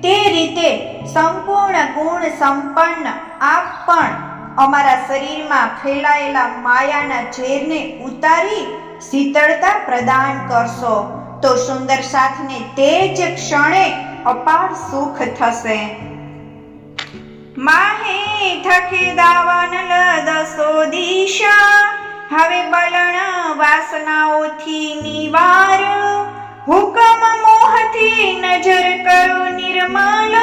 તે રીતે સંપૂર્ણ ગુણ સંપન્ન આપ પણ અમારા શરીરમાં ફેલાયેલા માયાના ઝેરને ઉતારી શીતળતા પ્રદાન કરશો, તો સુંદર સાથને તે જ ક્ષણે અપાર સુખ થશે. માહે થકે દાવાન લદસો દિશા, હવે બલણ વાસનાઓથી નિવાર. હુકમ મોહથી નજર કરો નિર્મલ,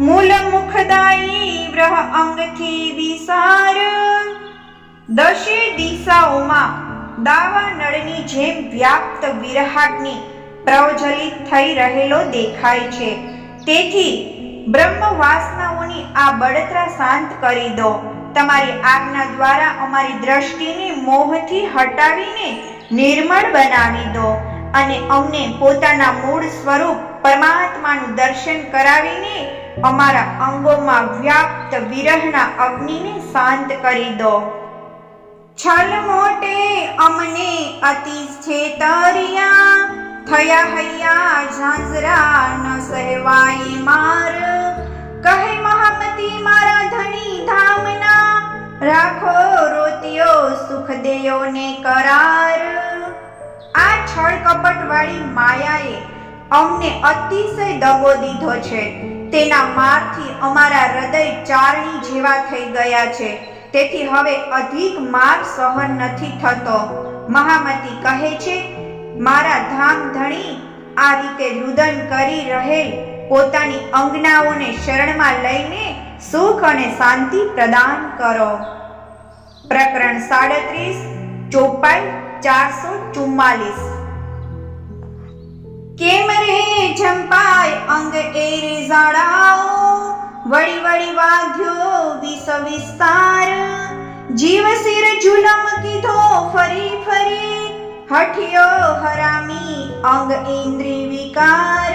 મૂલ મુખદાયી વ્રહ અંગથી વિસાર. દશે દિશાઓમાં દાવા નળની જેમ વ્યાપ્ત વિરહાગ્નિ પ્રજ્વલિત થઈ રહેલો દેખાય છે. તેથી બ્રહ્મ વાસનાઓની આ બળતરા શાંત કરી દો. તમારી આજ્ઞા દ્વારા અમારી દ્રષ્ટિને મોહથી હટાવીને નિર્મળ બનાવી દો અને અમને પોતાના મૂળ સ્વરૂપ પરમાત્માનું દર્શન કરાવીને અમારા અંગોમાં વ્યાપ્ત વિરહના અગ્નિને શાંત કરી દો. છલ મોટે અમને અતિ છેતરિયા, થયા હૈયા ઝાંઝરા ન સહેવાય માર, કહે મહામતી મારા ધણી ધામના, રાખો રોતિયો સુખ દેયો ને કરાર. આ છળ કપટ વાળી માયાએ અમને અતિશય દગો દીધો છે. તેના મારથી અમારા હૃદય ચારણી જેવા થઈ ગયા છે. તેથી હવે અધિક માર સહન નથી થતો. મહામતી કહે છે, મારા ધામ ધણી આ રીતે રુદન કરી રહેલ પોતાની અંગનાઓને શરણમાં લઈને સુખ અને શાંતિ પ્રદાન કરો. પ્રકરણ 37 ચોપાઈ 444. કેમ રે ઝંપાય અંગ એ રે ઝાડાઓ, વળી વળી વાગ્યો વિષ વિસ્તાર, જીવ સિર ઝુલમ કીધો ફરી ફરી, હઠિયો હરામી અંગ ઇન્દ્રિય વિકાર.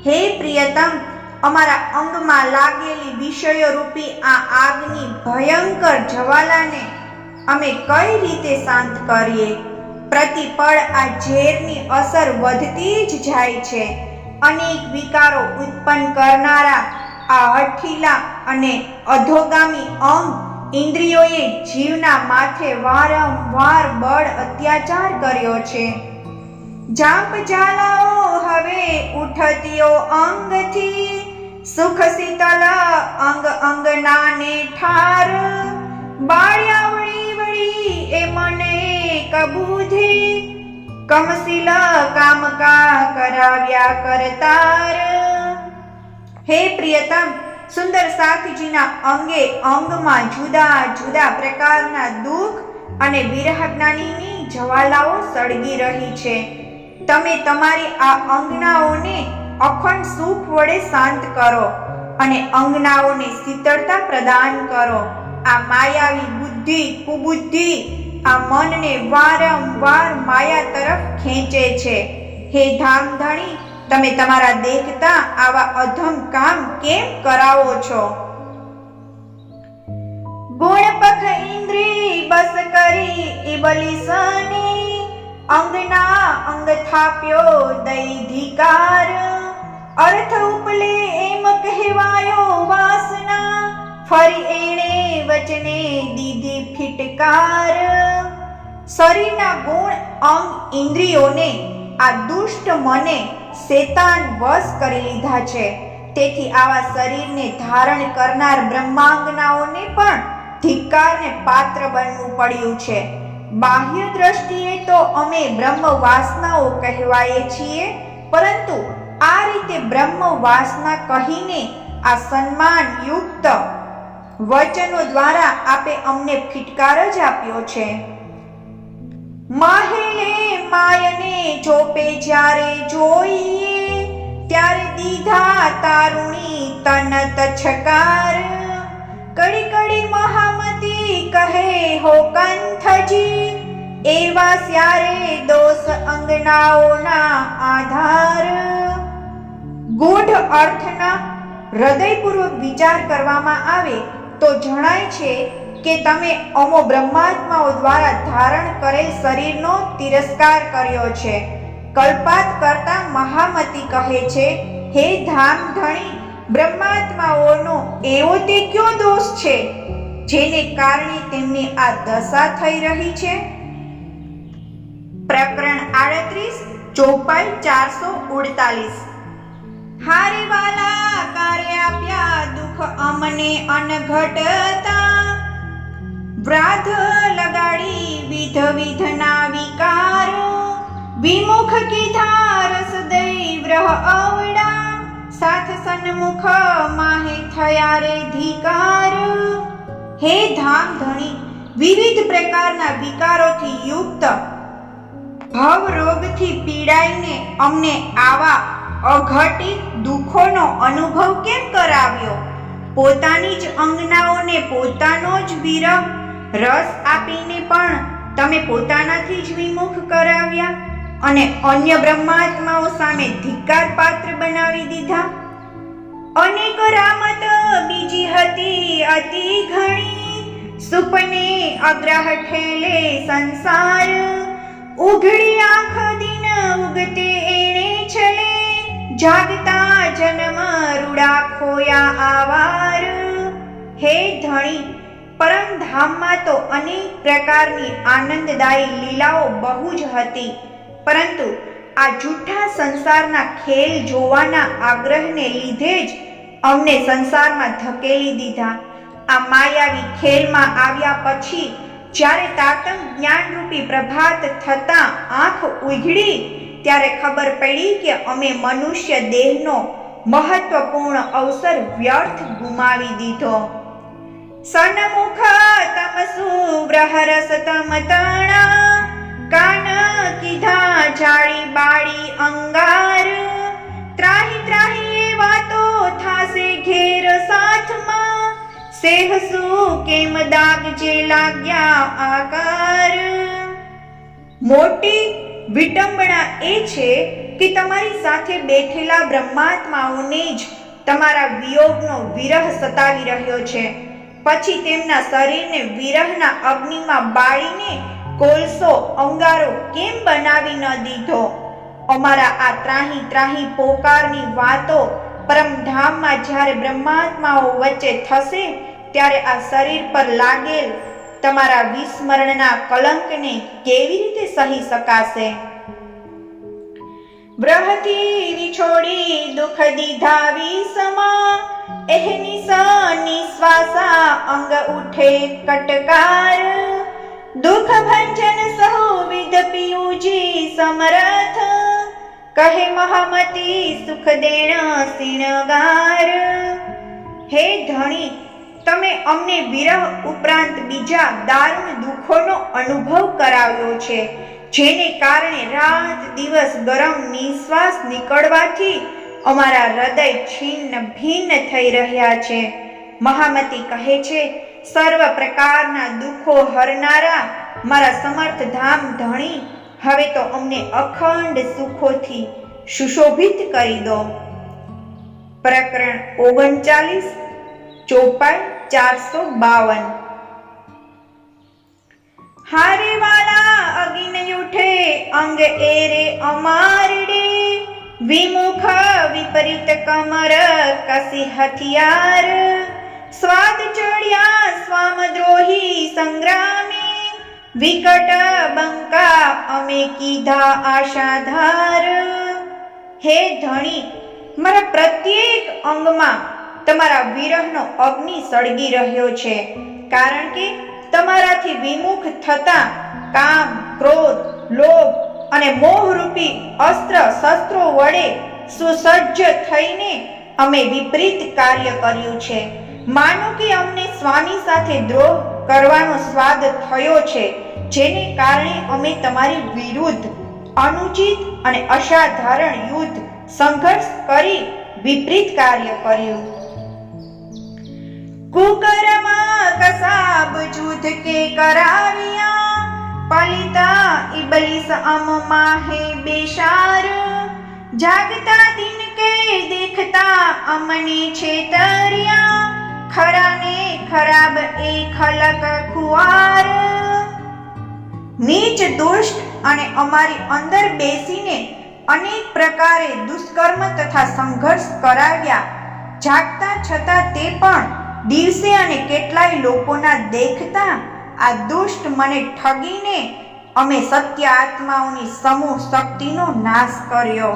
હે પ્રિયતમ, અમારા અંગમાં લાગેલી વિષયો રૂપી આ આગની ભયંકર જ્વાલાને અમે કઈ રીતે શાંત કરીએ? પ્રતિપળ આ ઝેરની અસર વધતી જ જાય છે. અનેક વિકારો ઉત્પન્ન કરનારા આ હઠીલા અને અધોગામી અંગ ઇન્દ્રિયોએ જીવના માથે વારંવાર બળ અત્યાચાર કર્યો છે. જાપ ઝાલાઓ હવે ઉઠતીઓ અંગથી, સુખ શીતલ અંગ અંગનાને ઠાર, બાળ્યા વળી વળી એ મને કબૂધી, કમશીલ કામકા કરાવ્યા કરતાર. હે પ્રિયતમ, સુંદર સાથીજીના અંગે અંગમાં જુદા જુદા પ્રકારના દુઃખ અને વિરહજ્ઞાનીની જ્વાલાઓ સળગી રહી છે. તમે તમારી આ અંગનાઓને અખંડ સુખ વડે શાંત કરો અને અંગનાઓને શીતળતા પ્રદાન કરો. આ માયાવી બુદ્ધિ કુબુદ્ધિ આ મનને વારંવાર માયા તરફ ખેંચે છે. હે ધામધણી, તમે તમારા દેખતા આવા અધમ કામ કેમ કરાવો છો? ગુણપખ ઇન્દ્રિય બસ કરી ઇબલીસની, અંગના અંગ થાપ્યો દૈધિકાર, અર્થ ઉપલે એમ કહેવાયો વાસના, ફરી એણે વચને દીધી ફિટકાર. શરીરના ગુણ અંગ ઇન્દ્રિયોને આ દુષ્ટ મને શેતાન વશ કરી લીધા છે. તેથી આવા શરીરને ધારણ કરનાર બ્રહ્માંગનાઓને પણ ધિક્કારને પાત્ર બનવું પડ્યું છે. બાહ્ય દ્રષ્ટિએ તો અમે બ્રહ્મ વાસનાઓ કહેવાય છીએ, પરંતુ આ રીતે બ્રહ્મ વાસના કહીને આ સન્માન યુક્ત વચનો દ્વારા આપે અમને ફિટકાર જ આપ્યો છે. માહેલે માયને ચોપે જ્યારે જોઈએ, ત્યારે દીધા તારુણી તનત છકાર, કડી કડી મહામતી કહે હો કંથજી, એવા સ્યારે દોષ અંગનાઓના આધાર. ગૂઢ અર્થના હૃદયપૂર્વક વિચાર કરવામાં આવે તો જણાય છે કે તમે અમો બ્રહ્માત્માઓ દ્વારા ધારણ કરેલ શરીરનો તિરસ્કાર કર્યો છે. કલ્પાત કરતા મહામતી કહે છે, હે ધામધણી, બ્રહ્માત્માઓનો એવો તે કયો દોષ છે જેને કારણે તેમની આ દશા થઈ રહી છે? પ્રકરણ 38 ચોપાઈ 448. હારે વાલા કાર્ય આપ્યા દુઃખ અમને અનઘટતા, વ્રાધ લગાડી વિધ વિધના વિકાર, વિમુખ કીધા રસ દઈ વ્રહ અવડા, સાથ સન્મુખ માહે થયા રે ધિકાર. હે ધામધણી, વિવિધ પ્રકારના વિકારોથી યુક્ત ભવ રોગથી પીડાઈને અમને આવા અઘટિત દુઃખોનો અનુભવ કેમ કરાવ્યો? પોતાની જ અંગનાઓને પોતાનો જ વિરહ રસ આપીને પણ તમે પોતાનાથી જ વિમુખ કરાવ્યા અને અન્ય બ્રહ્માત્માઓ સામે ધિક્કાર પાત્ર બનાવી દીધા. અનેક રામત બીજી હતી અતિ ઘણી, સુપને અગ્રહ ઠેલે સંસાર, ઉઘડી આંખ દિન ઉગતે એણે છલે, જાગતા જન્મ રૂડા ખોયા આવાર. હે ધણી, પરમધામમાં તો અનેક પ્રકારની આનંદદાયી લીલાઓ બહુ જ હતી, પરંતુ આ જૂઠા સંસારના ખેલ જોવાના આગ્રહને લીધે જ અમને સંસારમાં ધકેલી દીધા. આ માયાવી ખેલમાં આવ્યા પછી જ્યારે તાતમ જ્ઞાનરૂપી પ્રભાત થતાં આંખ ઉઘડી ત્યારે ખબર પડી કે અમે મનુષ્ય દેહનો મહત્વપૂર્ણ અવસર વ્યર્થ ગુમાવી દીધો. સન્મુખ તમસુ બ્રહરસ તમ તણા, કાન કીધા જાળી બાળી અંગાર. ત્રાહી ત્રાહી એ વાતો થાશે ઘેર સાથમાં, સેહસુ કેમ દાગ જે લાગ્યા આકાર. મોટી વિડંબણા એ છે કે તમારી સાથે બેઠેલા બ્રહ્માત્માઓને જ તમારા વિયોગનો વિરહ સતાવી રહ્યો છે. પછી તેમના શરીરને વિરહના અગ્નિમાં બાળીને કોલસો અંગારો કેમ બનાવી ન દીધો? અમારા આ ત્રાહી ત્રાહી પોકારની વાતો પરમધામમાં જ્યારે બ્રહ્માત્માઓ વચ્ચે થશે ત્યારે આ શરીર પર લાગેલ તમારા વિસ્મરણના કલંકને કેવી રીતે સહી શકાશે? બ્રહથી વિછોડી દુઃખ દીધા વિષમા, એહની નિશ્વાસા અંગ ઉઠે કટકાર. દુઃખ ભંજન સહુવિધ પિયુજી સમરથ, કહે મહામતી સુખ દેણ સિણગાર. હે ધણી, તમે અમને વિરહ ઉપરાંત બીજા દારૂણ દુઃખોનો અનુભવ કરાવ્યો છે, જેને કારણે રાત દિવસ ગરમ નિશ્વાસ નીકળવાથી અમારા હૃદય છિન્ન ભિન્ન થઈ રહ્યા છે. મહામતી કહે છે, સર્વ પ્રકારના દુઃખો હરનારા મારા સમર્થ ધામ ધણી, હવે તો અમને અખંડ સુખોથી સુશોભિત કરી દો. પ્રકરણ 39, ચોપાઈ 452. હારે વાલા અગિન ઉઠે અંગ એરે અમારડે, વિમુખ વિપરીત કમર કસી હથિયાર. સ્વાદ ચડ્યા સ્વામદ્રોહી સંગ્રામે, વિકટ બંકા અમે કીધા આશાધાર. હે ધણી, મારા પ્રત્યેક અંગમાં તમારા વિરહનો અગ્નિ સળગી રહ્યો છે, કારણ કે તમારાથી વિમુખ થતા કામ, ક્રોધ, લોભ અને મોહરૂપી અસ્ત્ર શસ્ત્રો વડે સુસજ્જ થઈને અમે વિપરીત કાર્ય કર્યું છે. માનો કે અમને સ્વામી સાથે દ્રોહ કરવાનો સ્વાદ થયો છે, જેને કારણે અમે તમારી વિરુદ્ધ અનુચિત અને અસાધારણ યુદ્ધ સંઘર્ષ કરી વિપરીત કાર્ય કર્યું. કુકરમાં કસાબ જૂથ કે કરાવ્યા, પલિતા ઇબલીસ અમ માહે બેશાર. જાગતા દિન કે દેખતા અમને છેતર્યા, ખરાને ખરાબ એ ખલક ખુવાર. નીચ દુષ્ટ અને અમારી અંદર બેસીને અનેક પ્રકારે દુષ્કર્મ તથા સંઘર્ષ કરાવ્યા, જાગતા છતાં તે પણ દિવસે અને કેટલાય લોકોના દેખતા આ દુષ્ટ મને ઠગીને અમે સત્ય આત્માઓની સમૂહ શક્તિનો નાશ કર્યો.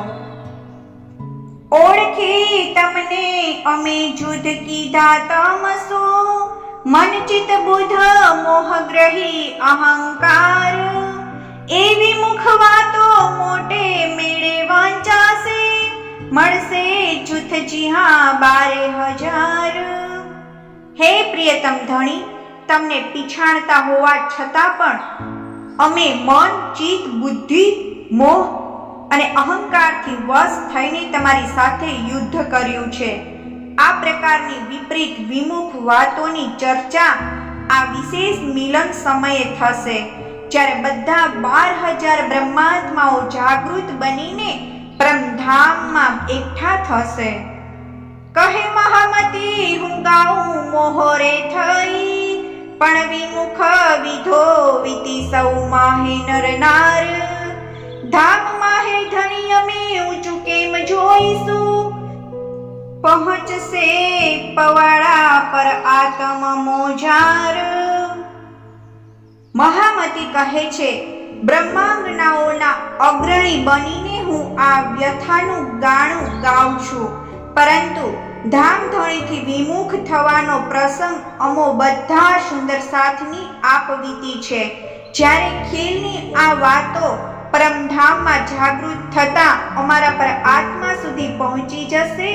ઓળખી તમને અમે જુદ કીધા તમસો, મન ચિત બુધ મોહગ્રહી અહંકાર. એવી મુખ વાતો મોટે મેળે વાંચાશે, મળશે જૂથ જીહા 12,000. હે પ્રિયતમ ધણી, તમને પીછાણતા હોવા છતાં પણ અમે મન, ચિત્ત, બુદ્ધિ, મોહ અને અહંકારથી વશ થઈને તમારી સાથે યુદ્ધ કર્યું છે. આ પ્રકારની વિપરીત વિમુખ વાતોની ચર્ચા આ વિશેષ મિલન સમયે થશે, જ્યારે બધા 12,000 બ્રહ્માત્માઓ જાગૃત બનીને પરમધામમાં એકઠા થશે. કહે મહામતી હું ગાઉં મોહરે થઈ, પણ વિમુખ વિધો વીતી સૌ માહે નર નાર. ધામમાં હે ધણી અમે ઊંચું કેમ જોઈશું? પહોંચશે પવાડા પર આતમ મોજાર. મહામતી કહે છે, બ્રહ્માંગનાઓના અગ્રણી બનીને હું આ વ્યથાનું ગાણું ગાઉં છું, પરંતુ ધામધણીથી વિમુખ થવાનો પ્રસંગ અમો બધા સુંદર સાથની આપવીતી છે. જ્યારે ખેલની આ વાતો પરમધામમાં જાગૃત થતા અમારા પર આત્મા સુધી પહોંચી જશે,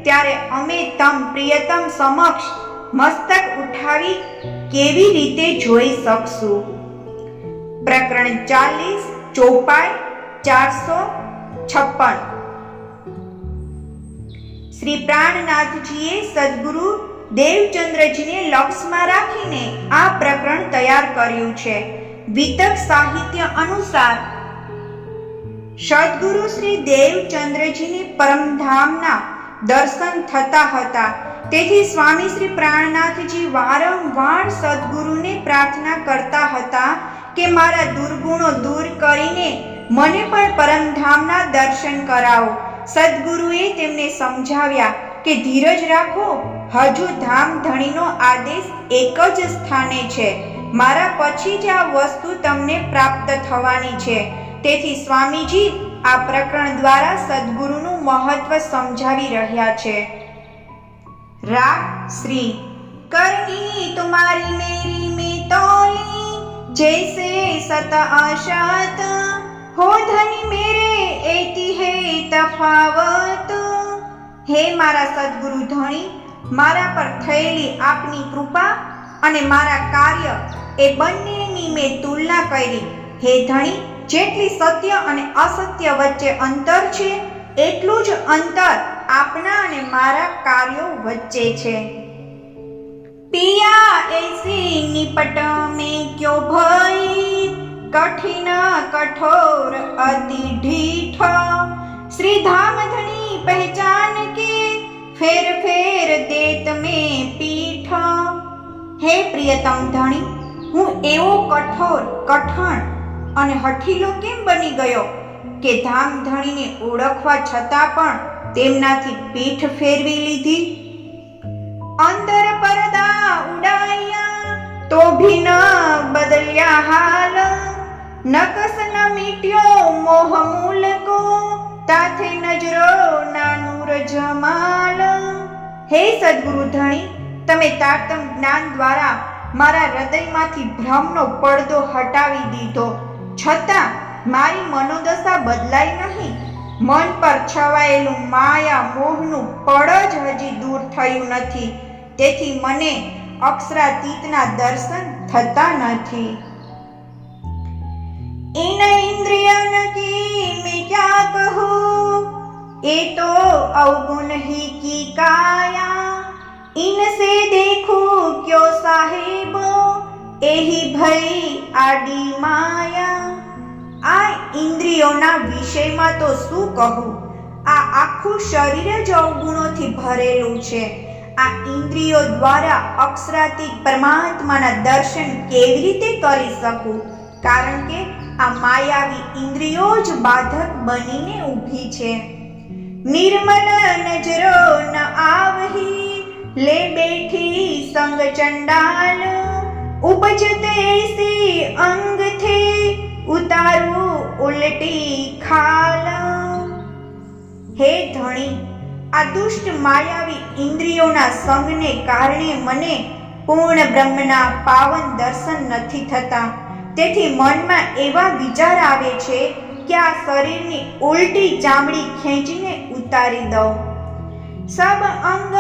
ત્યારે અમે તમ પ્રિયતમ સમક્ષ મસ્તક ઉઠાવી કેવી રીતે જોઈ શકશું? પ્રકરણ 40 ચોપાઈ 456. શ્રી પ્રાણનાથજીએ સદગુરુ દેવચંદ્રજીને લક્ષમાં રાખીને આ પ્રકરણ તૈયાર કર્યું છે. વિતક સાહિત્ય અનુસાર સદગુરુ શ્રી દેવચંદ્રજીને પરમધામના દર્શન થતા હતા. તેથી સ્વામી શ્રી પ્રાણનાથજી વારંવાર સદગુરુને પ્રાર્થના કરતા હતા કે મારા દુર્ગુણો દૂર કરીને મને પણ પરમધામના દર્શન કરાવો. સદગુરુએ તેમને સમજાવ્યા કે ધીરજ રાખો, હજુ ધામ ધણીનો આદેશ એક જ સ્થાને છે. મારા પછી જ આ વસ્તુ તમને પ્રાપ્ત થવાની છે. તેથી સ્વામીજી આ પ્રકરણ દ્વારા સદગુરુનું મહત્વ સમજાવી રહ્યા છે. રાગ શ્રી કરनी तुम्हारी मेरी में तौली जैसे सत असत हो धनी मेरे एती है तफावत. હે મારા સદગુરુ ધણી, મારા પર થયેલી આપની કૃપા અને મારા કાર્ય એ બંનેની મેં તુલના કરી. હે ધણી, જેટલી સત્ય અને અસત્ય વચ્ચે અંતર છે, એટલું જ અંતર આપના અને મારા કાર્યો વચ્ચે છે. પિયા એસી નિપટ મેં ક્યો ભઈ કઠિન કઠોર અતિ ઢીઠ શ્રી ધામ ધણી પહેચાન કે ફેર ફેર દેત મેં પીઠ. હે પ્રિયતમ ધણી, હું એવો કઠોર કઠણ અને હઠીલો કેમ બની ગયો કે ધામ ધણીને ઓળખવા છતાં પણ તેમનાથી પીઠ ફેરવી લીધી? અંદર પરદા ઉડાયા તો ભી ન બદલ્યા હાલ, નકસ ન મીટ્યો મોહ મૂલ કો તાથે નજરો ના નૂર જમાલ. હે સદગુરુ ધણી, તમે તારતમ જ્ઞાન દ્વારા મારા હૃદયમાંથી ભ્રમનો પડદો હટાવી દીધો, છતાં મારી મનોદશા બદલાઈ નહીં. મન પર છવાયેલું માયા મોહનું પડ જ હજી દૂર થયું નથી. તેથી મને અક્ષરાતીતના દર્શન થતા નથી. इन इंद्रियन की मैं क्या कहूँ, ये तो अवगुण ही की काया, इनसे देखूं क्यों साहिब एही भई आडी माया. આ ઇન્દ્રિયોના વિષયમાં તો શું કહું, આ આખું શરીર જ અવગુણોથી ભરેલું છે. આ ઇન્દ્રિયો દ્વારા અક્ષરાતીત પરમાત્માના દર્શન કેવી રીતે કરી શકું? કારણ કે આ માયાવી ઇન્દ્રિયો જ બાધક બનીને ઊભી છે. નિર્મલ નજરો ન આવહી લે બેઠી સંગ ચંડાલ, ઉપજતે એસી અંગ થે ઉતારું ઉલટી ખાલ. હે ધણી, આ દુષ્ટ માયાવી ઇન્દ્રિયોના સંગને કારણે મને પૂર્ણ બ્રહ્મના પાવન દર્શન નથી થતા. તેથી મનમાં એવા વિચાર આવે છે કે આ શરીરની ઉલટી ચામડી ખેંચીને ઉતારી દઉં. સબ અંગ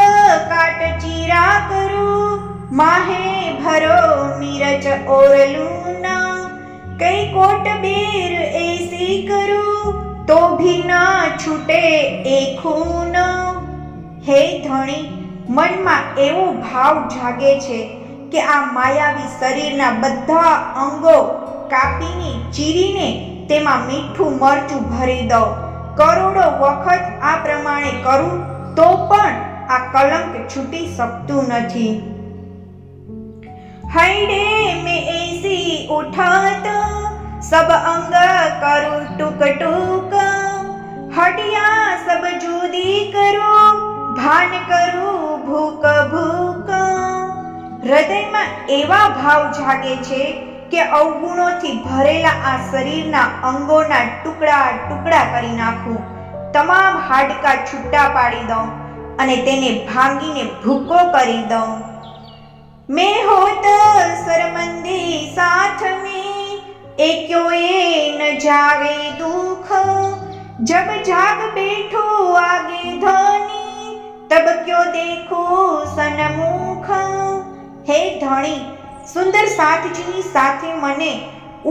કાટ ચીરા કરું માહે ભરો મીરચ ઓરલુના, કઈ કોટ બેર એસી કરું તો ભી ના છૂટે એ ખૂન. હે ધણી, મનમાં એવો ભાવ જાગે છે કે આ માયાવી શરીરના બધા અંગો કાપીને ચીરીને તેમાં મીઠું મરચું ભરી દઉં. કરોડો વખત આ પ્રમાણે કરું તો પણ આ કલંક છૂટી શકતું નથી. હૈડે મેં એસી ઉઠાત सब अंग करू टूक टूक, हटिया सब जुदी करू, भान करू ભૂક ભૂક. હૃદયમાં એવા ભાવ જાગે છે કે અવગુણોથી ભરેલા આ શરીરના અંગોના ટુકડા ટુકડા કરી નાખું, તમામ હાડકાં છૂટા પાડી દઉં અને તેને ભાંગીને ભૂકો કરી દઉં. મેં હોત શરમંદી સાથ में, एक्यो ये न जावे दुख, जब जाग बैठो आगे धनी, तब क्यों देखो सनमुख. હે ધણી, સુંદર સાથજીની સાથે મને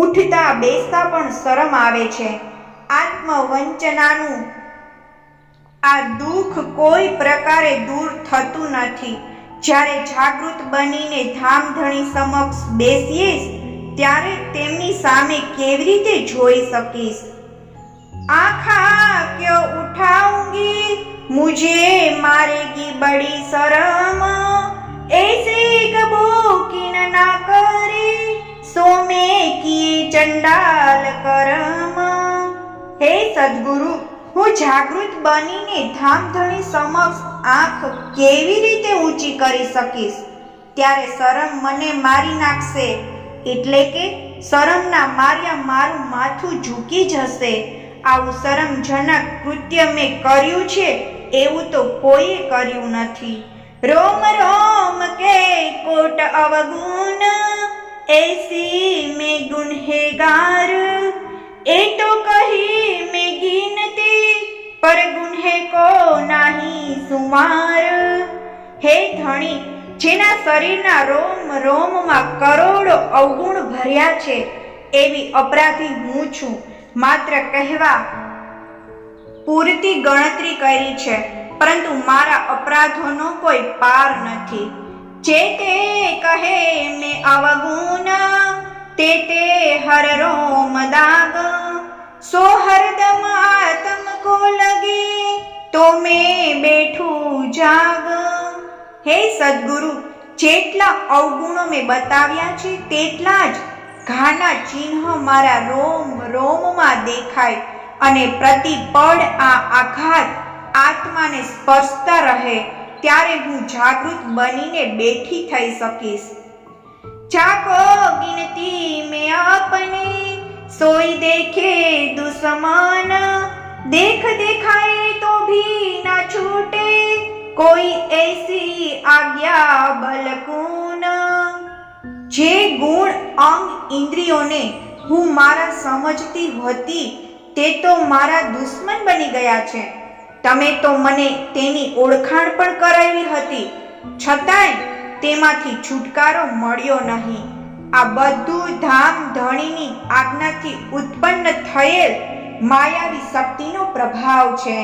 ઉઠતા બેસતા પણ શરમ આવે છે. આત્મવંચનાનું આ દુઃખ કોઈ પ્રકારે દૂર થતું નથી. જ્યારે જાગૃત બનીને ધામધણી સમક્ષ બેસીશ ત્યારે તેમની સામે કેવી રીતે જોઈ શકીશ? આખા ક્યો ઉઠાઉંગી, મુझे मारेगी बड़ी शर्म, ऐसे कबो किन ना करे, सो में किए चंडाल कर्म. હે સદગુરુ, હું જાગૃત બનીને ધામધણી સમક્ષ આંખ કેવી રીતે ઊંચી કરી શકીશ? ત્યારે શરમ મને મારી નાખશે, એટલે કે શરમના માર્યા મારું માથું ઝૂકી જશે. આવું શરમજનક કૃત્ય મેં કર્યું છે એવું તો કોઈએ કર્યું નથી. રોમ રોમ કે કોટ અવગુણ, એસી મેં ગુનહેગાર, એ તો કહી મેં ગીનતી, પર ગુન્હે કો નાહી સુમાર. હે ધણી, જેના શરીરના રોમ રોમમાં કરોડો અવગુણ ભર્યા છે એવી અપરાધી હું છું. માત્ર કહેવા પૂરતી ગણતરી કરી છે, પરંતુ મારા અપરાધોનો કોઈ પાર નથી. જે તે કહે મેં અવગુણ, તે હર રોમ દાગ, સો હરદમ આત્મ કો લગે, તો મેં બેઠું જાગ. હે સદગુરુ, જેટલા અવગુણો મેં બતાવ્યા છે તેટલા જ ઘાના ચિહ્ન મારા રોમ રોમમાં દેખાય અને પ્રતિપળ આ આઘાત આત્માને સ્પર્શતા રહે ત્યારે હું જાગૃત બનીને બેઠી થઈ શકીશ. જાગો ગિનતી મેં આપને, સોઈ દેખે દુશ્મન, देख दिखाए तो भी ना छूटे, कोई ऐसी आज्ञा बलकून. જે ગુણ અંગ ઇન્દ્રિયોને હું મારા સમજતી હતી તે તો મારા દુશ્મન બની ગયા છે. તમે તો મને તેની ઓળખાણ પણ કરાવી હતી, છતાંય તેમાંથી છુટકારો મળ્યો નહીં. આ બધું ધામ ધણીની આજ્ઞાથી ઉત્પન્ન થયેલ માયાવી શક્તિનો પ્રભાવ છે.